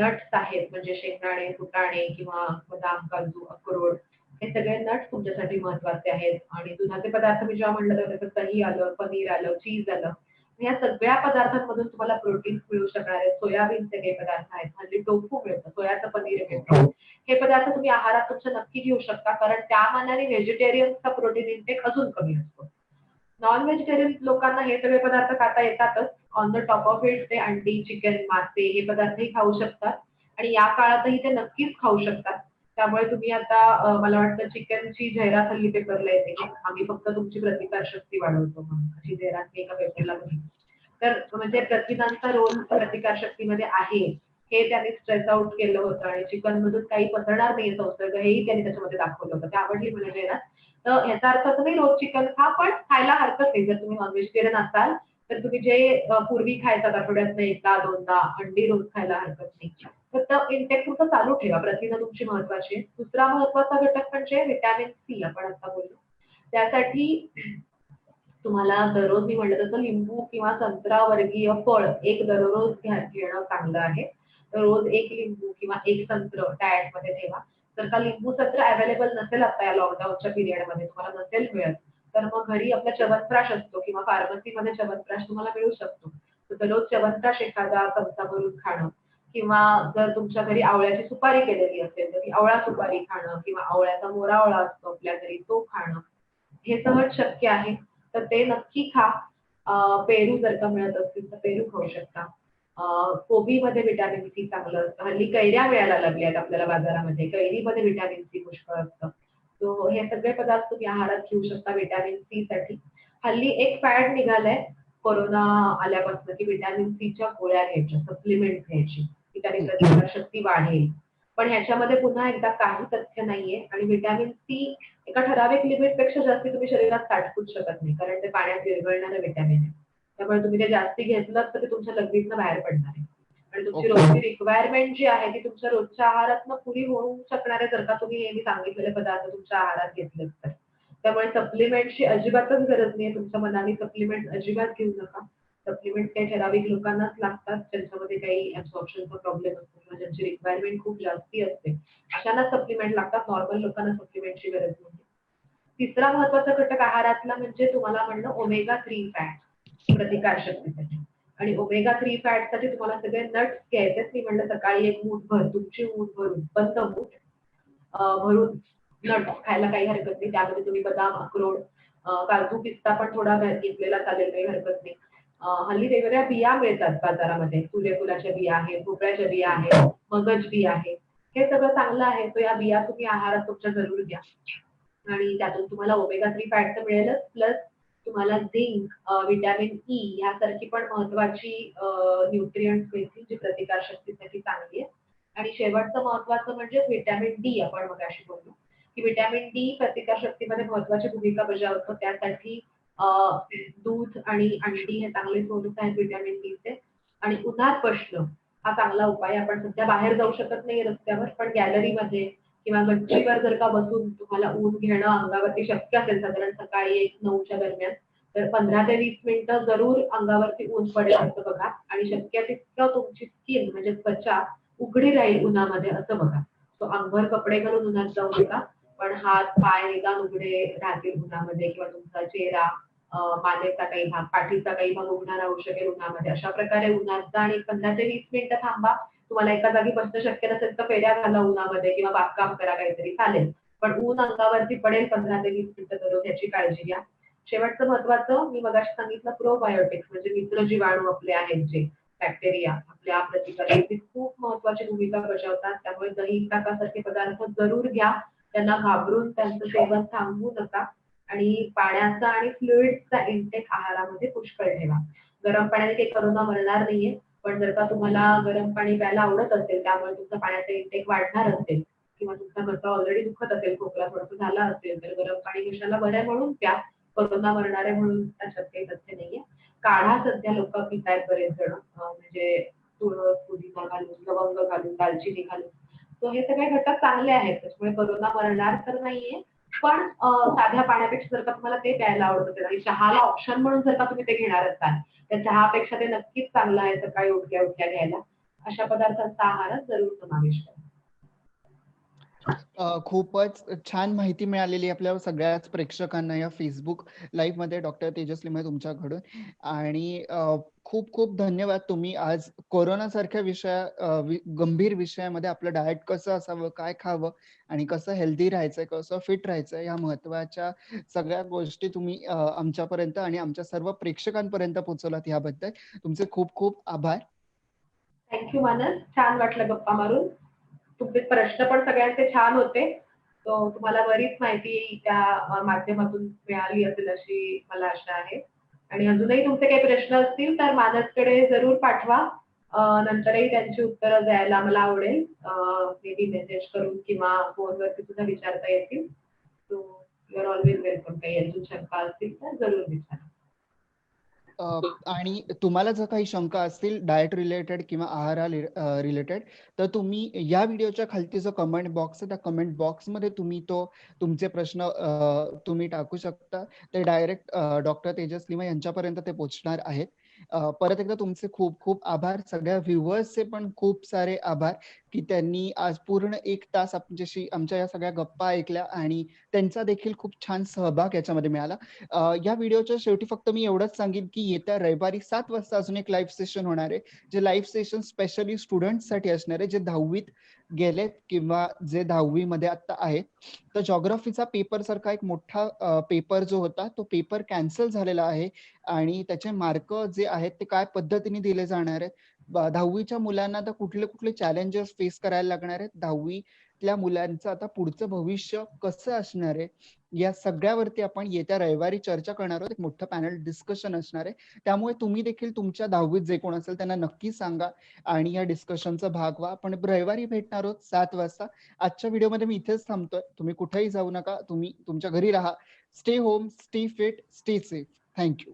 [SPEAKER 2] नट्स आहेत म्हणजे शेंगदाणे, फुटाणे किंवा बदाम, काजू, अक्रोड हे सगळे नट्स तुमच्यासाठी महत्वाचे आहेत. आणि दुधाचे पदार्थ मी जेव्हा म्हणलं तेव्हा त्याच्यात दही आलं, पनीर आलं, चीज आलं. या सगळ्या पदार्थांमधून तुम्हाला प्रोटीन मिळू शकणार आहे. सोयाबीनचे काही पदार्थ आहेत. हल्ली टोफू मिळतं, सोयाचं पनीर मिळतं. हे पदार्थ तुम्ही आहारात तुमच्या नक्की घेऊ शकता कारण त्या मानाने व्हेजिटेरियनचा प्रोटीन इंटेक अजून कमी असतो. नॉन व्हेजिटेरियन लोकांना हे सगळे पदार्थ खाता येतातच. On the top of it ते अंडी, चिकन, मासे हे पदार्थही खाऊ शकतात आणि या काळातही ते नक्कीच खाऊ शकतात. त्यामुळे तुम्ही आता मला वाटतं चिकनची जाहिरात हल्ली पेपरला येते की आम्ही फक्त तुमची प्रतिकारशक्ती वाढवतो म्हणून. अशी जाहिरात मी एका पेपरला बघितली. तर म्हणजे प्रथिनांचा रोल प्रतिकारशक्तीमध्ये आहे. हे त्यांनी स्ट्रेस आउट केलं होतं आणि चिकन मधून काही पसरणार नाही संसर्ग हेही त्यांनी त्याच्यामध्ये दाखवलं होतं. ते आवडली मला जाहिरात. तर ह्याचा अर्थ असं नाही रोज चिकन खा, पण खायला हरकत नाही. जर तुम्ही नॉन व्हेजिटेरियन असाल, तर तुम्ही जे पूर्वी खायचात आठवड्यातनं 1दा-2दा अंडी रोज खायला हरकत नाही. फक्त इंटेक तुमचं चालू ठेवा. प्रथिनं तुमची महत्वाची आहेत. दुसरा महत्वाचा घटक म्हणजे व्हिटॅमिन सी आपण आता बोललो. त्यासाठी तुम्हाला दररोज मी म्हटलं तसं लिंबू किंवा संत्रा वर्गीय फळ एक दररोज घेणं चांगलं आहे. रोज एक लिंबू किंवा एक संत्र डाएटमध्ये ठेवा. जर का लिंबू संत्र अवेलेबल नसेल आता या लॉकडाऊनच्या पिरियडमध्ये तुम्हाला नसेल मिळत, तर मग घरी आपला च्यवनप्राश असतो किंवा फार्मसीमध्ये च्यवनप्राश तुम्हाला मिळू शकतो. तर दररोज च्यवनप्राश एखादा चमचा भरून खाणं किंवा जर तुमच्या घरी आवळ्याची सुपारी केलेली असेल, तर ती आवळा सुपारी खाणं किंवा आवळ्याचा मोरावळा असतो आपल्या घरी तो खाणं, हे सहज शक्य आहे. तर ते नक्की खा. पेरू जर का मिळत असतील तर पेरू खाऊ शकता. कोबीमध्ये व्हिटॅमिन सी चांगलं असतं. हल्ली कैऱ्या मिळायला लागल्यात आपल्याला बाजारामध्ये. कैरीमध्ये व्हिटॅमिन सी पुष्कळ असतं. सो हे सगळे पदार्थ तुम्ही आहारात घेऊ शकता व्हिटॅमिन सी साठी. हल्ली एक फॅड निघालंय कोरोना आल्यापासून की व्हिटॅमिन सीच्या गोळ्या घ्यायच्या, सप्लिमेंट घ्यायची, की त्याने प्रतिकारशक्ती वाढेल. पण ह्याच्यामध्ये पुन्हा एकदा काही तथ्य नाहीये आणि व्हिटॅमिन सी एका ठराविक लिमिटपेक्षा जास्ती तुम्ही शरीरात साठवूच शकत नाही. कारण ते पाण्यात विरघळणारं व्हिटॅमिन आहे. त्यामुळे तुम्ही ते जास्ती घेतलंत तर ते तुमच्या लगेचनं बाहेर पडणार आहे. आणि तुमची
[SPEAKER 1] ओके.
[SPEAKER 2] रोजची रिक्वायरमेंट जी आहे ती तुमच्या रोजच्या आहारातनं पुरी होऊ शकणार आहे जर का तुम्ही हे मी सांगितलेले पदार्थ तुमच्या आहारात घेतलेत तर. त्यामुळे सप्लिमेंटची अजिबातच गरज नाहीये. तुमच्या मनाने सप्लिमेंट अजिबात घेऊ नका. सप्लिमेंट काही ठराविक लोकांनाच लागतात ज्यांच्यामध्ये काही ॲब्सॉर्प्शनचा प्रॉब्लेम असतो किंवा ज्यांची रिक्वायरमेंट खूप जास्ती असते. अशांना सप्लिमेंट लागतात. नॉर्मल लोकांना सप्लिमेंटची गरज नाही. तिसरा महत्वाचा घटक आहारातला म्हणजे तुम्हाला म्हणलं ओमेगा 3 फॅट प्रतिकारशक्तीसाठी. आणि ओमेगा 3 फॅटसाठी तुम्हाला सगळे नट्स घ्यायचेत. मी म्हणलं सकाळी एक मूठभर, तुमची मूठ भरून, बंद मूठ भरून नट्स खायला काही हरकत नाही. त्यामध्ये तुम्ही बदाम, अक्रोड, काजू, पिस्ता पण थोडा घेतलेला चालेल, काही हरकत नाही. हल्ली वेगवेगळ्या बिया मिळतात बाजारामध्ये. सूर्यफुलाच्या बिया आहेत, भोपळ्याच्या बिया आहेत, मगज बी आहे. हे सगळं चांगलं आहे. तर या बिया तुम्ही आहारात तुमच्या जरूर घ्या. आणि त्यातून तुम्हाला ओमेगा 3 फॅट तर मिळेलच प्लस तुम्हाला झिंक, व्हिटॅमिन ई यासारखी पण महत्वाची न्यूट्रिएंट्स मिळतील जी प्रतिकारशक्तीसाठी चांगली आहे. आणि शेवटचं महत्वाचं म्हणजे व्हिटॅमिन डी आपण मगाशी बोललो, की व्हिटॅमिन डी प्रतिकारशक्तीमध्ये महत्वाची भूमिका बजावतो. त्यासाठी दूध आणि अंडी हे चांगले सोर्स आहेत व्हिटॅमिन डीचे. आणि उन्हात बसणं हा चांगला उपाय. आपण सध्या बाहेर जाऊ शकत नाही रस्त्यावर, पण गॅलरीमध्ये किंवा गच्चीवर जर का बसून तुम्हाला ऊन घेणं अंगावरती शक्य असेल, साधारण सकाळी 1-9च्या दरम्यान, तर 15 ते 20 मिनिटं जरूर अंगावरती ऊन पडेल असं बघा. आणि शक्य तितकं तुमची स्किन म्हणजे त्वचा उघडी राहील उन्हामध्ये असं बघा. तो अंगभर कपडे घालून उन्हात जाऊ नका, पण हात पाय निदान उघडे राहतील उन्हामध्ये, किंवा तुमचा चेहरा, मानेचा काही भाग, पाठीचा काही भाग उघडा राहू शकेल उन्हामध्ये. अशा प्रकारे उन्हात जा आणि 15 ते 20 मिनिटं थांबा. तुम्हाला एका जागी बसणं शक्य नसेल तर फेऱ्या घाला उन्हामध्ये किंवा बागकाम करा काहीतरी, चालेल. पण ऊन अंगावरती पडेल 15 ते 20 मिनिटं दररोज, याची काळजी घ्या. शेवटचं महत्वाचं, मी मगाशी सांगितलं प्रोबायोटिक्स म्हणजे मित्र जीवाणू आपले आहेत जे बॅक्टेरिया आपल्या प्रतिकाराची खूप महत्वाची भूमिका बजावतात. त्यामुळे दही ताकासारखे पदार्थ जरूर घ्या. त्यांना घाबरून त्यांचं सेवन थांबवू नका. आणि पाण्याचा आणि फ्लुइड्सचा इंटेक आहारामध्ये पुष्कळ ठेवा. गरम पाण्याने काही करोना मरणार नाहीये, पण जर का तुम्हाला गरम पाणी प्यायला आवडत असेल, त्यामुळे तुमचं पाण्याचा इंटेक वाढणार असेल, किंवा तुमचा घसा ऑलरेडी दुखत असेल, खोकला थोडासा झाला असेल, तर गरम पाणी घशाला बरं म्हणून प्या. कोरोना मरणार आहे म्हणून त्याच्यात काही तथ्य नाहीये. काढा सध्या लोक पितायत बरेच जण, म्हणजे तुळस, पुदिना घालून, लवंग घालून, दालचिनी घालून. तो हे सगळे घटक चांगले आहेत, त्याच्यामुळे कोरोना मरणार तर नाहीये. पण साध्या पाण्यापेक्षा जर का तुम्हाला ते प्यायला आवडत असेल आणि चहाला ऑप्शन म्हणून जर का तुम्ही ते घेणार असाल, तर चहापेक्षा ते नक्कीच चांगलं आहे सकाळी उठल्या उठल्या घ्यायला. अशा पदार्थांचा आहारात जरूर समावेश करा.
[SPEAKER 1] खूपच छान माहिती मिळालेली आपल्या सगळ्याच प्रेक्षकांना या फेसबुक लाईव्ह मध्ये डॉक्टर तेजस्विनी तुमच्याकडून. आणि खूप खूप धन्यवाद. तुम्ही आज कोरोना सारख्या गंभीर विषयामध्ये आपलं डाएट कसं असावं, काय खावं आणि कसं हेल्दी राहायचंय, कसं फिट राहायचंय, या महत्वाच्या सगळ्या गोष्टी तुम्ही आमच्यापर्यंत आणि आमच्या सर्व प्रेक्षकांपर्यंत पोहोचवलात. याबद्दल तुमचे खूप खूप आभार.
[SPEAKER 2] थँक्यू मानस, छान वाटलं गप्पा मारून. तुमचे प्रश्न पण सगळ्यांचे छान होते. तो तुम्हाला बरीच माहिती त्या माध्यमातून मिळाली असेल अशी मला आशा आहे. आणि अजूनही तुमचे काही प्रश्न असतील तर मानसकडे जरूर पाठवा. नंतरही त्यांची उत्तरं द्यायला मला आवडेल. मे बी मेसेज करून किंवा फोनवरती सुद्धा विचारता येतील. So you are always welcome. काही अजून शंका असतील तर जरूर विचारा.
[SPEAKER 1] आणि तुम्हाला जर काही शंका असतील डाएट रिलेटेड किंवा आहारा रिलेटेड, तर तुम्ही या व्हिडिओच्या खालती जो कमेंट बॉक्स आहे, त्या कमेंट बॉक्समध्ये तुम्ही तुमचे प्रश्न तुम्ही टाकू शकता. ते डायरेक्ट डॉक्टर तेजस्विनी यांच्यापर्यंत ते पोहोचणार आहेत. परत एकदा तुमचे खूप खूप आभार. सगळ्या व्ह्युअर्सचे पण खूप सारे आभार की त्यांनी आज पूर्ण 1 तास आमच्याशी आमच्या या सगळ्या गप्पा ऐकल्या आणि त्यांचा देखील खूप छान सहभाग याच्यामध्ये मिळाला. या व्हिडिओच्या शेवटी फक्त मी एवढंच सांगेन की येत्या रविवारी 7 वाजता अजून एक लाईव्ह सेशन होणार आहे, जे लाईव्ह सेशन स्पेशली स्टुडंट्ससाठी असणार आहे, जे 10वीत गेलेत किंवा जे 10वी मध्ये आता आहेत. तर जॉग्राफीचा पेपर सारखा एक मोठा पेपर जो होता, तो पेपर कॅन्सल झालेला आहे आणि त्याचे मार्क जे आहेत ते काय पद्धतीने दिले जाणार आहेत. 10वीच्या मुलांना आता कुठले कुठले चॅलेंजेस फेस करायला लागणार आहेत, 10वीतल्या मुलांचं आता पुढचं भविष्य कसं असणार आहे, या सगळ्यावरती आपण येत्या रविवारी चर्चा करणार आहोत. एक मोठं पॅनल डिस्कशन असणार आहे. त्यामुळे तुम्ही देखील तुमच्या 10वीत जे कोण असेल त्यांना नक्की सांगा आणि या डिस्कशनचा भाग व्हा. आपण रविवारी भेटणार आहोत 7 वाजता. आजच्या व्हिडिओमध्ये मी इथेच थांबतोय. तुम्ही कुठेही जाऊ नका. तुम्ही तुमच्या घरी राहा. Stay home, stay fit, stay safe. Thank you.